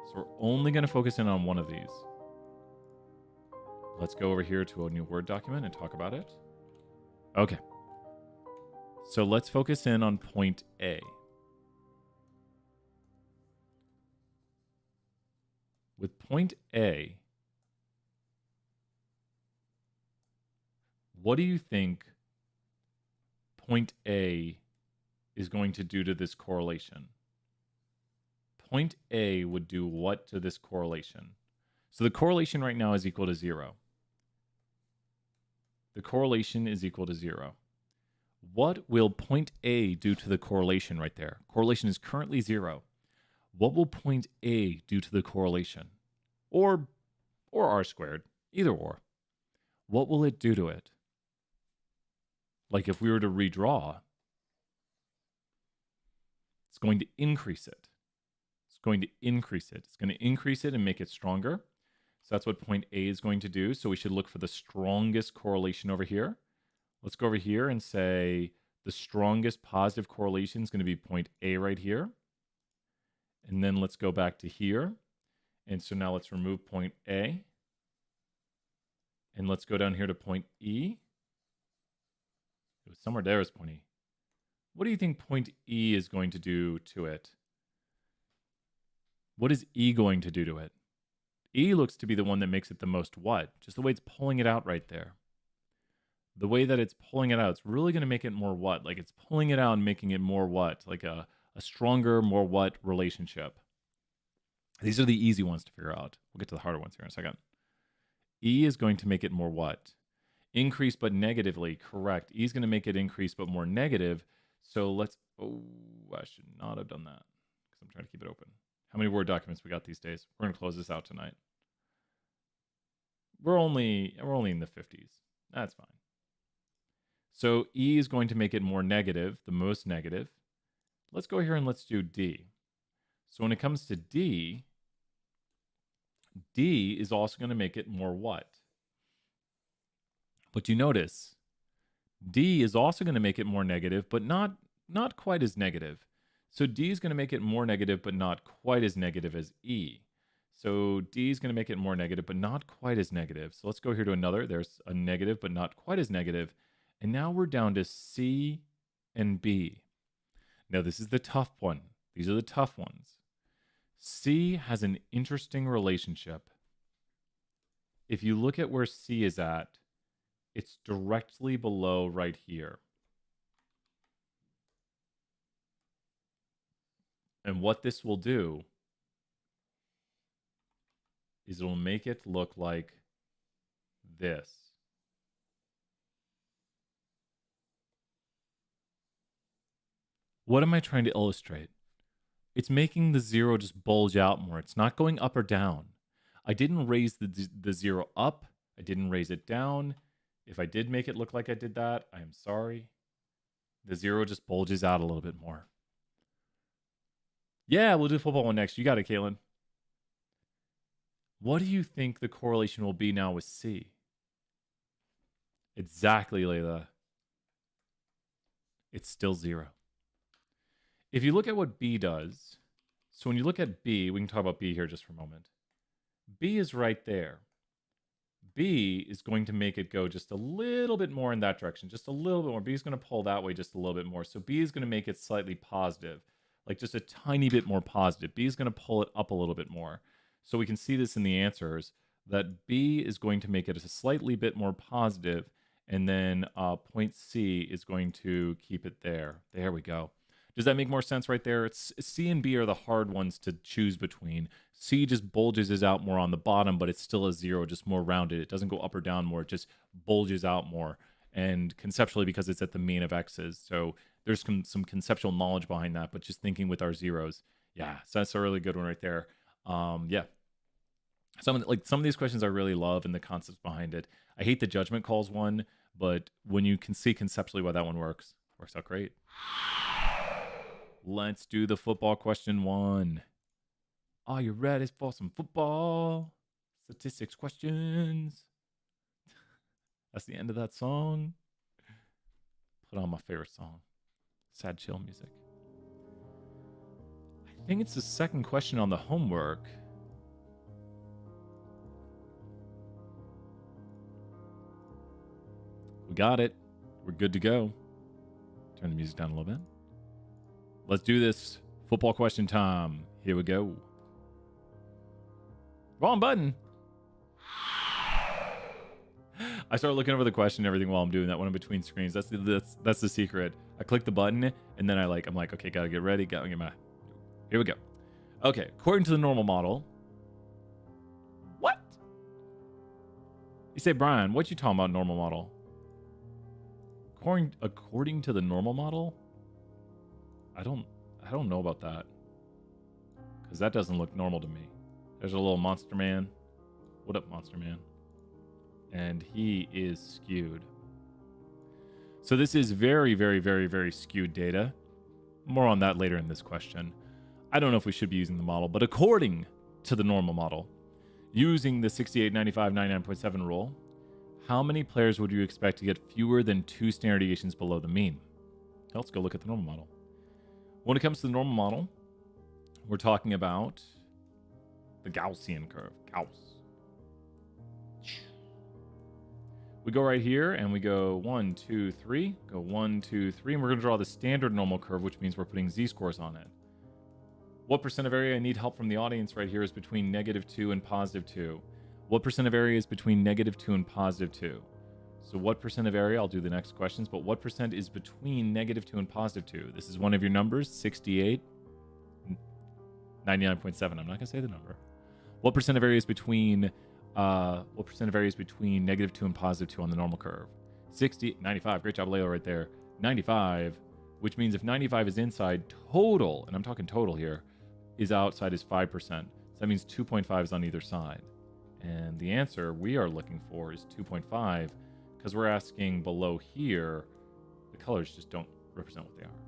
So we're only going to focus in on one of these. Let's go over here to a new Word document and talk about it. Okay. So let's focus in on point A. With point A, what do you think point A is going to do to this correlation? Point A would do what to this correlation? So the correlation right now is equal to 0. The correlation is equal to 0. What will point A do to the correlation right there? Correlation is currently 0. What will point A do to the correlation? Or R squared, either or. What will it do to it? Like if we were to redraw, it's going to increase it. It's going to increase it. It's going to increase it and make it stronger. So that's what point A is going to do. So we should look for the strongest correlation over here. Let's go over here and say the strongest positive correlation is going to be point A right here. And then let's go back to here. And so now let's remove point A. And let's go down here to point E. It was somewhere there was point E. What do you think point E is going to do to it? What is E going to do to it? E looks to be the one that makes it the most what? Just the way it's pulling it out right there. The way that it's pulling it out, it's really going to make it more what? Like it's pulling it out and making it more what? Like a stronger, more what relationship. These are the easy ones to figure out. We'll get to the harder ones here in a second. E is going to make it more what? Increase but negatively. Correct. E is going to make it increase but more negative. So let's... Oh, I should not have done that because I'm trying to keep it open. How many Word documents we got these days? We're going to close this out tonight. We're only in the 50s. That's fine. So E is going to make it more negative, the most negative. Let's go here and let's do D. So when it comes to D, D is also going to make it more what? But you notice, D is also going to make it more negative, but not quite as negative. So D is going to make it more negative, but not quite as negative as E. So D is going to make it more negative, but not quite as negative. So let's go here to another. There's a negative, but not quite as negative. And now we're down to C and B. Now this is the tough one. These are the tough ones. C has an interesting relationship. If you look at where C is at, it's directly below right here. And what this will do is it'll make it look like this. What am I trying to illustrate? It's making the zero just bulge out more. It's not going up or down. I didn't raise the zero up. I didn't raise it down. If I did make it look like I did that, I am sorry. The zero just bulges out a little bit more. Yeah, we'll do football one next. You got it, Caitlin. What do you think the correlation will be now with C? Exactly, Layla. It's still zero. If you look at what B does, so when you look at B, we can talk about B here just for a moment. B is right there. B is going to make it go just a little bit more in that direction, just a little bit more. B is going to pull that way just a little bit more. So B is going to make it slightly positive, like just a tiny bit more positive. B is going to pull it up a little bit more. So we can see this in the answers, that B is going to make it a slightly bit more positive, and then point C is going to keep it there. There we go. Does that make more sense right there? It's C and B are the hard ones to choose between. C just bulges out more on the bottom, but it's still a zero, just more rounded. It doesn't go up or down more. It just bulges out more. And conceptually, because it's at the mean of x's. So there's some conceptual knowledge behind that, but just thinking with our zeros. Yeah, so that's a really good one right there. Yeah. Some of these questions I really love and the concepts behind it. I hate the judgment calls one, but when you can see conceptually why that one works out great. Let's do the football question one. Are you ready for some football? Statistics questions. That's the end of that song. Put on my favorite song. Sad chill music. I think it's the second question on the homework. We got it. We're good to go. Turn the music down a little bit. Let's do this. Football question time. Here we go. Wrong button. I started looking over the question and everything while I'm doing that when I'm between screens. That's the secret. I click the button and then I'm like, okay, gotta get ready. Gotta get my... Here we go. Okay, according to the normal model. What? You say, Brian, what you talking about normal model? According to the normal model? I don't know about that. Because that doesn't look normal to me. There's a little monster man. What up, monster man? And he is skewed. So this is very, very, very, very skewed data. More on that later in this question. I don't know if we should be using the model, but according to the normal model, using the 68, 95, 99.7 rule, how many players would you expect to get fewer than 2 standard deviations below the mean? Let's go look at the normal model. When it comes to the normal model, we're talking about the Gaussian curve. Gauss. We go right here and we go 1, 2, 3. Go 1, 2, 3. And we're going to draw the standard normal curve, which means we're putting z-scores on it. What percent of area I need help from the audience right here is between -2 and +2. What percent of area is between -2 and +2? So what percent of area, I'll do the next questions, but what percent is between -2 and +2? This is one of your numbers, 68, 99.7. I'm not going to say the number. What percent of area is between -2 and +2 on the normal curve? 60, 95. Great job, Leo, right there. 95, which means if 95 is inside, total, and I'm talking total here, is outside is 5%. So that means 2.5 is on either side. And the answer we are looking for is 2.5, because we're asking below here, the colors just don't represent what they are.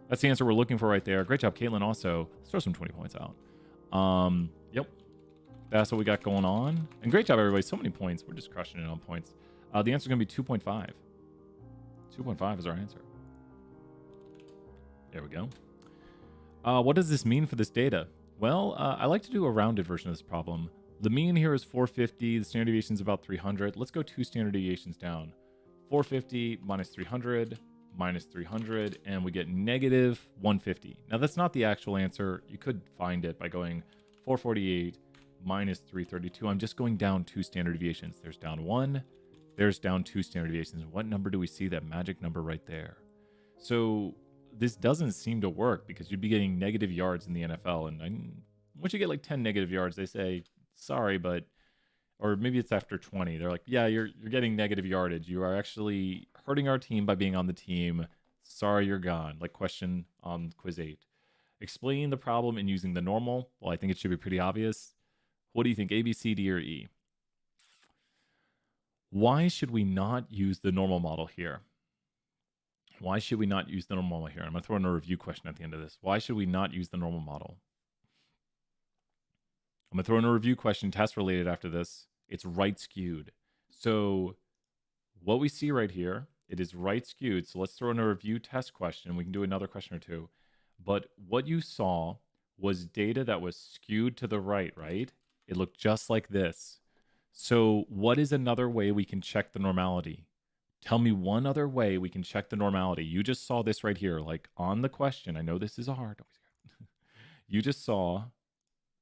That's the answer we're looking for right there. Great job, Caitlin, also. Let's throw some 20 points out. Yep. That's what we got going on. And great job, everybody. So many points. We're just crushing it on points. The answer is going to be 2.5. 2.5 is our answer. There we go. What does this mean for this data? Well, I like to do a rounded version of this problem. The mean here is 450. The standard deviation is about 300. Let's go 2 standard deviations down. 450 minus 300 minus 300, and we get -150. Now, that's not the actual answer. You could find it by going 448 minus 332. I'm just going down 2 standard deviations. There's down 1. There's down 2 standard deviations. What number do we see? That magic number right there. So this doesn't seem to work because you'd be getting negative yards in the NFL. And once you get like 10 negative yards, they say, sorry, but, or maybe it's after 20. They're like, yeah, you're getting negative yardage. You are actually hurting our team by being on the team. Sorry, you're gone. Like question on quiz 8. Explain the problem in using the normal. Well, I think it should be pretty obvious. What do you think, A, B, C, D, or E? Why should we not use the normal model here? Why should we not use the normal model here? I'm going to throw in a review question at the end of this. Why should we not use the normal model? I'm going to throw in a review question, test related after this. It's right skewed. So what we see right here, it is right skewed. So let's throw in a review test question. We can do another question or two. But what you saw was data that was skewed to the right, right? It looked just like this. So what is another way we can check the normality? Tell me one other way we can check the normality. You just saw this right here, like on the question. I know this is hard. You just saw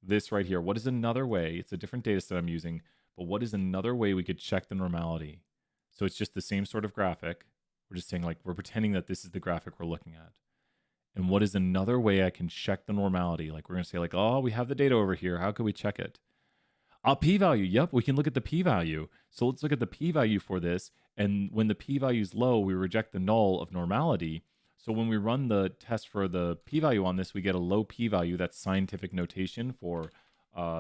this right here. What is another way? It's a different data set I'm using, but what is another way we could check the normality? So it's just the same sort of graphic. We're just saying like, we're pretending that this is the graphic we're looking at. And what is another way I can check the normality? Like we're going to say like, oh, we have the data over here. How can we check it? P-value. Yep, we can look at the p-value. So let's look at the p-value for this. And when the p-value is low, we reject the null of normality. So when we run the test for the p-value on this, we get a low p-value. That's scientific notation for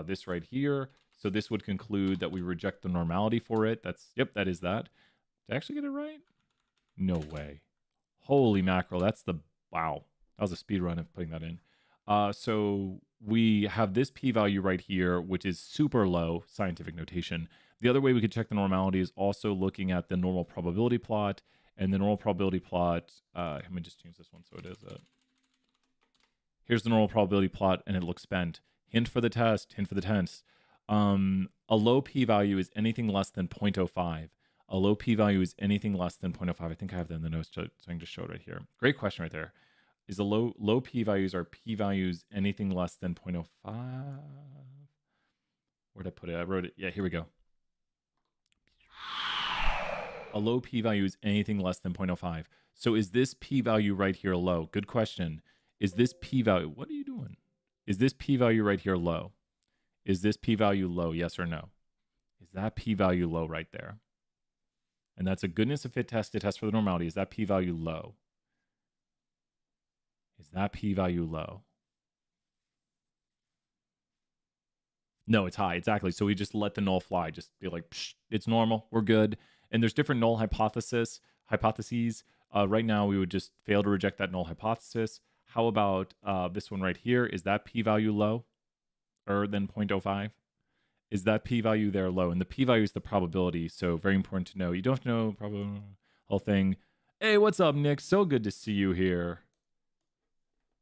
this right here. So this would conclude that we reject the normality for it. That's, yep, that is that. Did I actually get it right? No way. Holy mackerel. That's the, wow. That was a speed run of putting that in. So we have this p-value right here, which is super low, scientific notation. The other way we could check the normality is also looking at the normal probability plot. And the normal probability plot, let me just change this one so it is here's the normal probability plot, and it looks bent. Hint for the test, hint for the tense. A low p-value is anything less than 0.05. A low p-value is anything less than 0.05. I think I have that in the notes, so I can just show it right here. Great question right there. Is the low p-values are p-values anything less than 0.05? Where'd I put it? I wrote it. Yeah, here we go. A low p-value is anything less than 0.05. So is this p-value right here low? Good question. Is this p-value, what are you doing? Is this p-value right here low? Is this p-value low, yes or no? Is that p-value low right there? And that's a goodness of fit test to test for the normality. Is that p-value low? Is that p-value low? No, it's high, exactly. So we just let the null fly. Just be like, psh, it's normal, we're good. And there's different null hypotheses. Right now, we would just fail to reject that null hypothesis. How about this one right here? Is that p-value lower than 0.05? Is that p-value there low? And the p-value is the probability, so very important to know. You don't have to know probably whole thing. Hey, what's up, Nick? So good to see you here.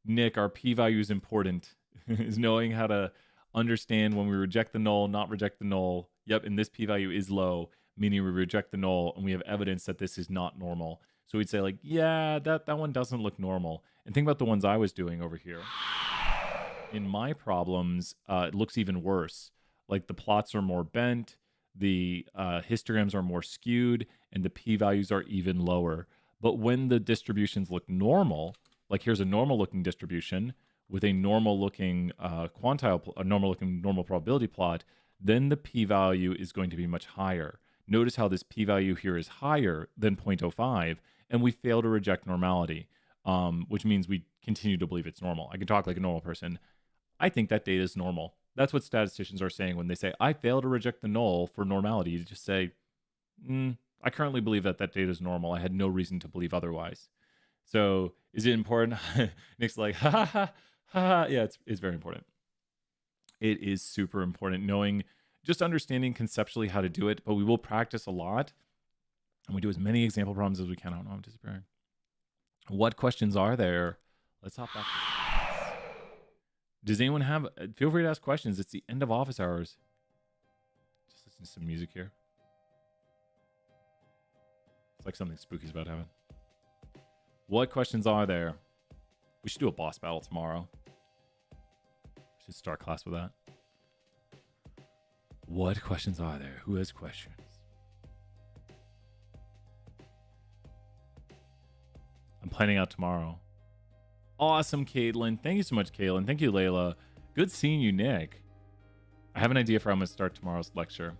Nick, our p-value is important, is knowing how to understand when we reject the null, not reject the null. Yep, and this p-value is low. meaning we reject the null and we have evidence that this is not normal. So we'd say like, yeah, that one doesn't look normal. And think about the ones I was doing over here. In my problems, it looks even worse. Like the plots are more bent, the histograms are more skewed, and the p-values are even lower. But when the distributions look normal, like here's a normal looking distribution with a normal looking normal probability plot, then the p-value is going to be much higher. Notice how this p-value here is higher than 0.05, and we fail to reject normality, which means we continue to believe it's normal. I can talk like a normal person. I think that data is normal. That's what statisticians are saying when they say, I fail to reject the null for normality. You just say, I currently believe that data is normal. I had no reason to believe otherwise. So is it important? Nick's like, ha ha ha ha. Yeah, it's very important. It is super important just understanding conceptually how to do it, but we will practice a lot. And we do as many example problems as we can. I don't know, I'm disappearing. What questions are there? Let's hop back. Does anyone have, feel free to ask questions. It's the end of office hours. Just listen to some music here. It's like something spooky's about to happen. What questions are there? We should do a boss battle tomorrow. We should start class with that. What questions are there? Who has questions? I'm planning out tomorrow. Awesome, Caitlin. Thank you so much, Caitlin. Thank you, Layla. Good seeing you, Nick. I have an idea for how I'm going to start tomorrow's lecture.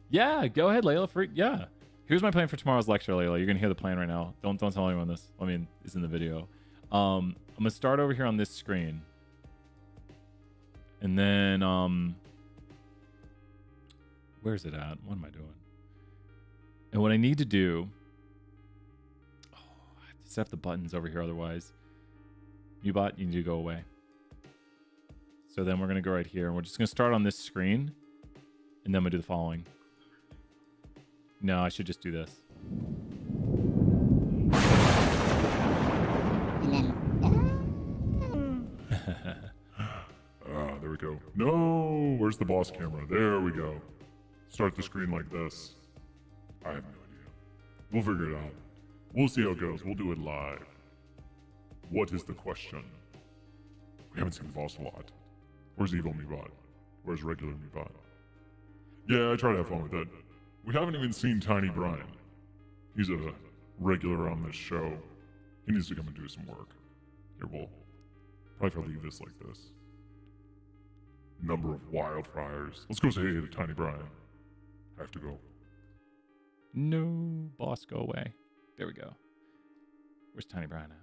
Yeah, go ahead, Layla. Yeah. Here's my plan for tomorrow's lecture, Layla. You're going to hear the plan right now. Don't tell anyone this. I mean, it's in the video. I'm going to start over here on this screen. And then, where's it at? What am I doing? And what I need to do, I have to set up the buttons over here otherwise. Mubot, you need to go away. So then we're going to go right here. And we're just going to start on this screen. And then I'm going to do the following. No, I should just do this. There we go. No, where's the boss camera? There we go. Start the screen like this. I have no idea. We'll figure it out. We'll see how it goes. We'll do it live. What is the question? We haven't seen the boss a lot. Where's evil Mebot? Where's regular Mebot? Yeah, I try to have fun with it. We haven't even seen Tiny Brian. He's a regular on this show. He needs to come and do some work. Here, we'll probably leave this like this. Number of wildfires. Let's go say hey to Tiny Brian. I have to go. No, boss, go away. There we go. Where's Tiny Brian at?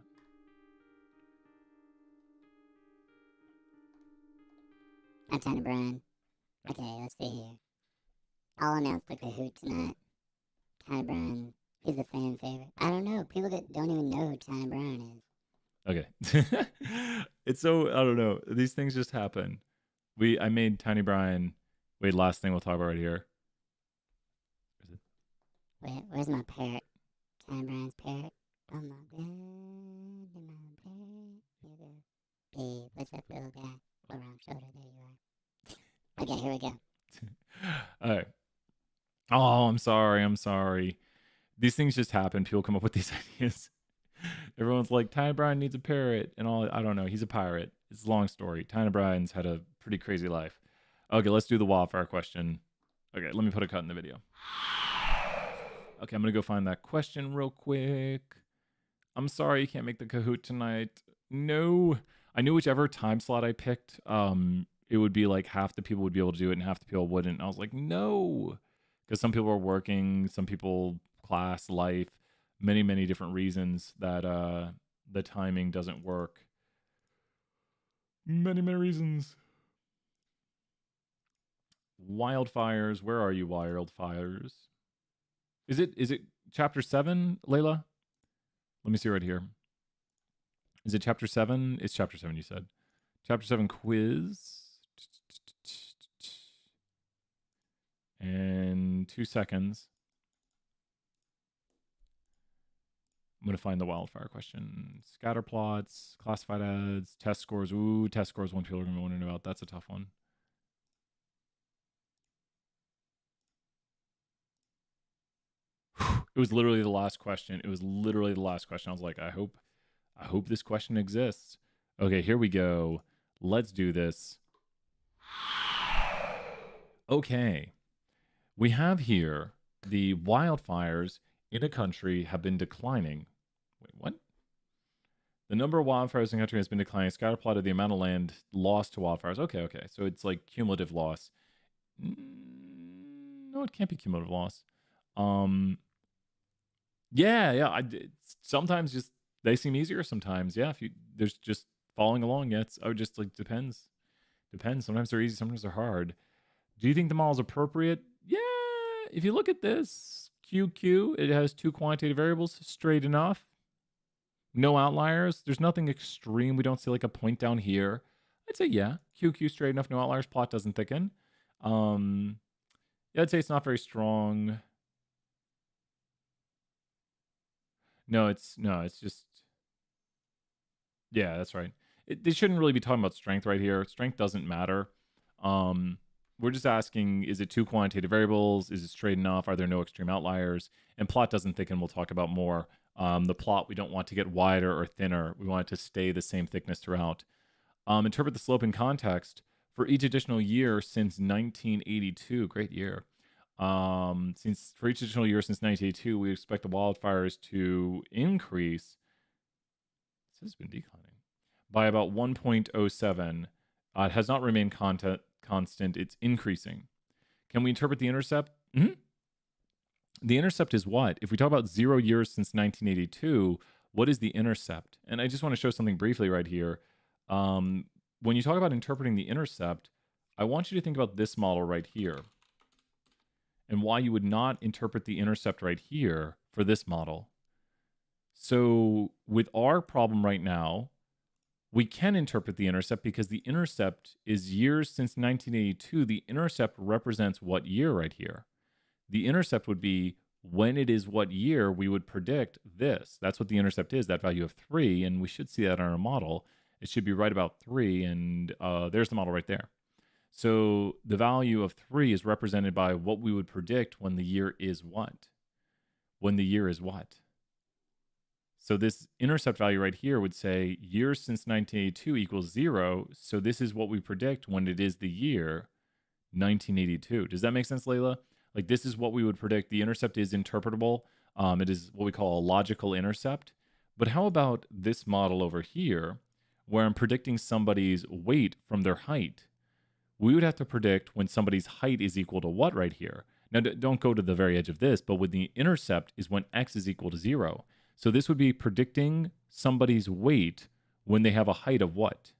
I'm Tiny Brian. Okay, let's see here. I'll announce the Kahoot tonight. Tiny Brian, he's a fan favorite. I don't know. People that don't even know who Tiny Brian is. Okay. It's so, I don't know. These things just happen. I made Tiny Brian. Wait, last thing we'll talk about right here. Wait, where's my parrot? Tiny Brian's parrot. Oh my god, my parrot. Here we go. Hey, what's up, little guy? Around shoulder, there you are. Okay, here we go. All right. Oh, I'm sorry. These things just happen. People come up with these ideas. Everyone's like, Tiny Brian needs a parrot and all. I don't know. He's a pirate. It's a long story. Tiny Brian's had a pretty crazy life. Okay, let's do the wildfire question. Okay, let me put a cut in the video. Okay, I'm going to go find that question real quick. I'm sorry you can't make the Kahoot tonight. No. I knew whichever time slot I picked, it would be like half the people would be able to do it and half the people wouldn't. And I was like, no. Because some people are working, some people class, life, many different reasons that the timing doesn't work. Many reasons. Wildfires. Where are you, Wildfires? Is it chapter 7, Layla? Let me see right here. Is it chapter 7? It's chapter 7, you said. Chapter 7 quiz. And 2 seconds. I'm going to find the wildfire question. Scatterplots, classified ads, test scores. Ooh, test scores one people are going to be wondering about. That's a tough one. It was literally the last question. It was literally the last question. I was like, I hope this question exists. Okay, here we go. Let's do this. Okay. We have here the wildfires in a country have been declining. Wait, what? The number of wildfires in the country has been declining. Scatterplot of the amount of land lost to wildfires. Okay. So it's like cumulative loss. No, it can't be cumulative loss. Yeah. Sometimes just they seem easier. Sometimes, yeah. If there's just following along, yeah. Just like depends. Sometimes they're easy. Sometimes they're hard. Do you think the model is appropriate? Yeah. If you look at this QQ, it has 2 quantitative variables, straight enough. No outliers. There's nothing extreme. We don't see like a point down here. I'd say yeah. QQ straight enough. No outliers. Plot doesn't thicken. Yeah, I'd say it's not very strong. No, it's just yeah, that's right. They shouldn't really be talking about strength right here. Strength doesn't matter. We're just asking, is it 2 quantitative variables? Is it straight enough? Are there no extreme outliers? And plot doesn't thicken. We'll talk about more. The plot, we don't want to get wider or thinner. We want it to stay the same thickness throughout. Interpret the slope in context for each additional year since 1982. Great year. For each additional year since 1982, we expect the wildfires to increase. This has been declining by about 1.07. It has not remained constant. It's increasing. Can we interpret the intercept? Mm-hmm. The intercept is what? If we talk about 0 years since 1982, what is the intercept? And I just want to show something briefly right here. When you talk about interpreting the intercept, I want you to think about this model right here and why you would not interpret the intercept right here for this model. So with our problem right now, we can interpret the intercept because the intercept is years since 1982. The intercept represents what year right here? The intercept would be when it is what year we would predict this. That's what the intercept is, that value of 3, and we should see that on our model. It should be right about 3, and there's the model right there. So the value of 3 is represented by what we would predict when the year is what? When the year is what? So this intercept value right here would say years since 1982 equals 0. So this is what we predict when it is the year 1982. Does that make sense, Layla? Like this is what we would predict. The intercept is interpretable. It is what we call a logical intercept. But how about this model over here where I'm predicting somebody's weight from their height? We would have to predict when somebody's height is equal to what right here? Now, don't go to the very edge of this, but when the intercept is when x is equal to 0. So this would be predicting somebody's weight when they have a height of what?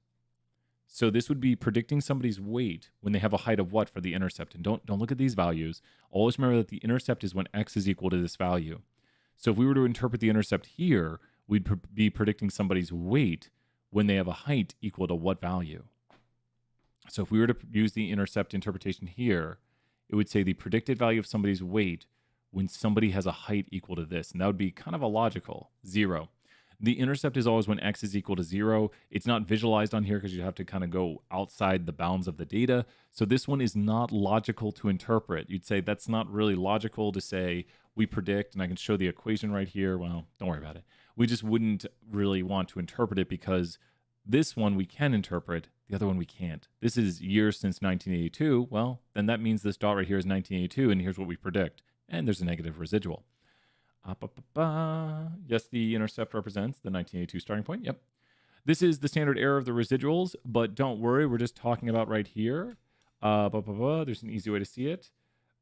So this would be predicting somebody's weight when they have a height of what for the intercept. And don't look at these values. Always remember that the intercept is when x is equal to this value. So if we were to interpret the intercept here, we'd be predicting somebody's weight when they have a height equal to what value? So if we were to use the intercept interpretation here, it would say the predicted value of somebody's weight when somebody has a height equal to this. And that would be kind of a logical 0. The intercept is always when x is equal to 0. It's not visualized on here because you have to kind of go outside the bounds of the data. So this one is not logical to interpret. You'd say that's not really logical to say we predict, and I can show the equation right here. Well, don't worry about it. We just wouldn't really want to interpret it because this one we can interpret, the other one we can't. This is years since 1982. Well, then that means this dot right here is 1982, and here's what we predict. And there's a negative residual. Yes, the intercept represents the 1982 starting point. Yep. This is the standard error of the residuals, but don't worry, we're just talking about right here. There's an easy way to see it.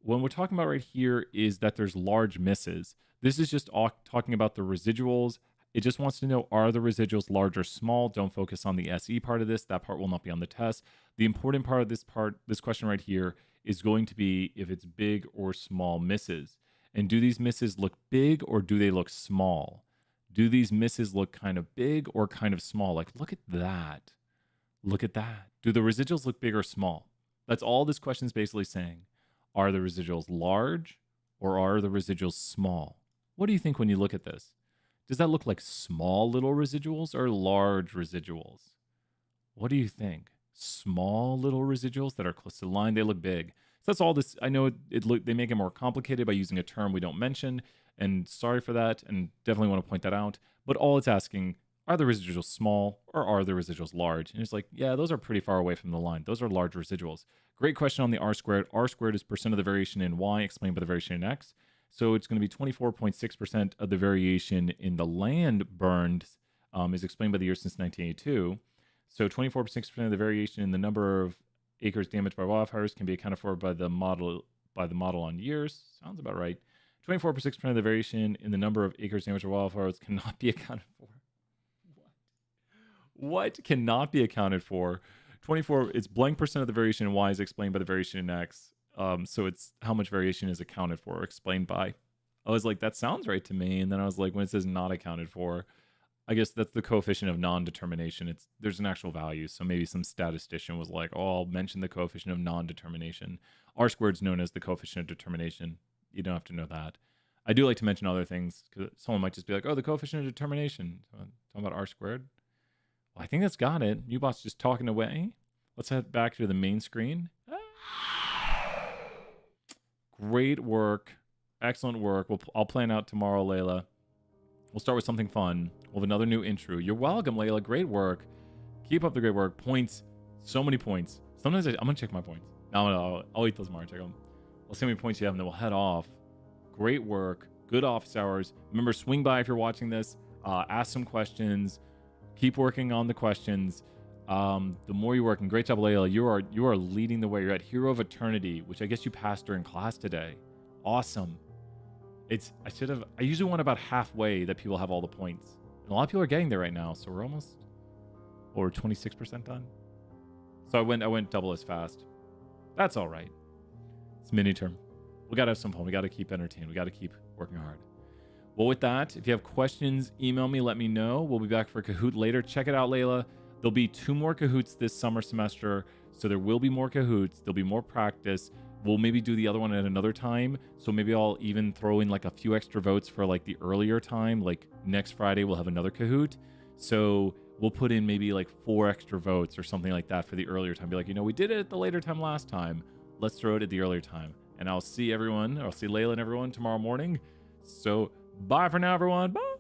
When we're talking about right here is that there's large misses. This is just talking about the residuals. It just wants to know, are the residuals large or small? Don't focus on the SE part of this. That part will not be on the test. The important part of this question right here, is going to be if it's big or small misses. And do these misses look big or do they look small? Do these misses look kind of big or kind of small? Like, look at that. Look at that. Do the residuals look big or small? That's all this question is basically saying. Are the residuals large or are the residuals small? What do you think when you look at this? Does that look like small little residuals or large residuals? What do you think? Small little residuals that are close to the line, they look big. So that's all this. I know they make it more complicated by using a term we don't mention. And sorry for that, and definitely want to point that out. But all it's asking, are the residuals small or are the residuals large? And it's like, yeah, those are pretty far away from the line. Those are large residuals. Great question on the R squared. R squared is percent of the variation in Y explained by the variation in X. So it's going to be 24.6% of the variation in the land burned is explained by the year since 1982. So 24.6% of the variation in the number of acres damaged by wildfires can be accounted for by the model on years. Sounds about right. 24.6% of the variation in the number of acres damaged by wildfires cannot be accounted for. What cannot be accounted for? 24, it's blank percent of the variation in Y is explained by the variation in X. So it's how much variation is accounted for or explained by. I was like, that sounds right to me. And then I was like, when it says not accounted for, I guess that's the coefficient of non-determination. There's an actual value. So maybe some statistician was like, oh, I'll mention the coefficient of non-determination. R squared is known as the coefficient of determination. You don't have to know that. I do like to mention other things because someone might just be like, oh, the coefficient of determination. So talking about R squared. Well, I think that's got it. Ubot's just talking away. Let's head back to the main screen. Great work. Excellent work. I'll plan out tomorrow, Layla. We'll start with something fun. We'll have another new intro. You're welcome, Layla. Great work. Keep up the great work. Points. So many points. Sometimes I'm going to check my points. No, I'll eat those tomorrow. Check them. We'll see how many points you have, and then we'll head off. Great work. Good office hours. Remember, swing by if you're watching this. Ask some questions. Keep working on the questions. The more you're working. Great job, Layla. You are leading the way. You're at Hero of Eternity, which I guess you passed during class today. Awesome. I usually want about halfway that people have all the points. And a lot of people are getting there right now, so we're almost, or 26% done. So I went double as fast. That's all right. It's mini term. We gotta have some fun. We gotta keep entertained. We gotta keep working hard. Well, with that, if you have questions, email me, let me know. We'll be back for Kahoot later. Check it out, Layla. There'll be 2 more Kahoots this summer semester, so there will be more Kahoots. There'll be more practice. We'll maybe do the other one at another time. So maybe I'll even throw in like a few extra votes for like the earlier time. Like next Friday, we'll have another Kahoot. So we'll put in maybe like 4 extra votes or something like that for the earlier time. Be like, we did it at the later time last time. Let's throw it at the earlier time. And I'll see everyone, I'll see Layla and everyone tomorrow morning. So bye for now, everyone. Bye.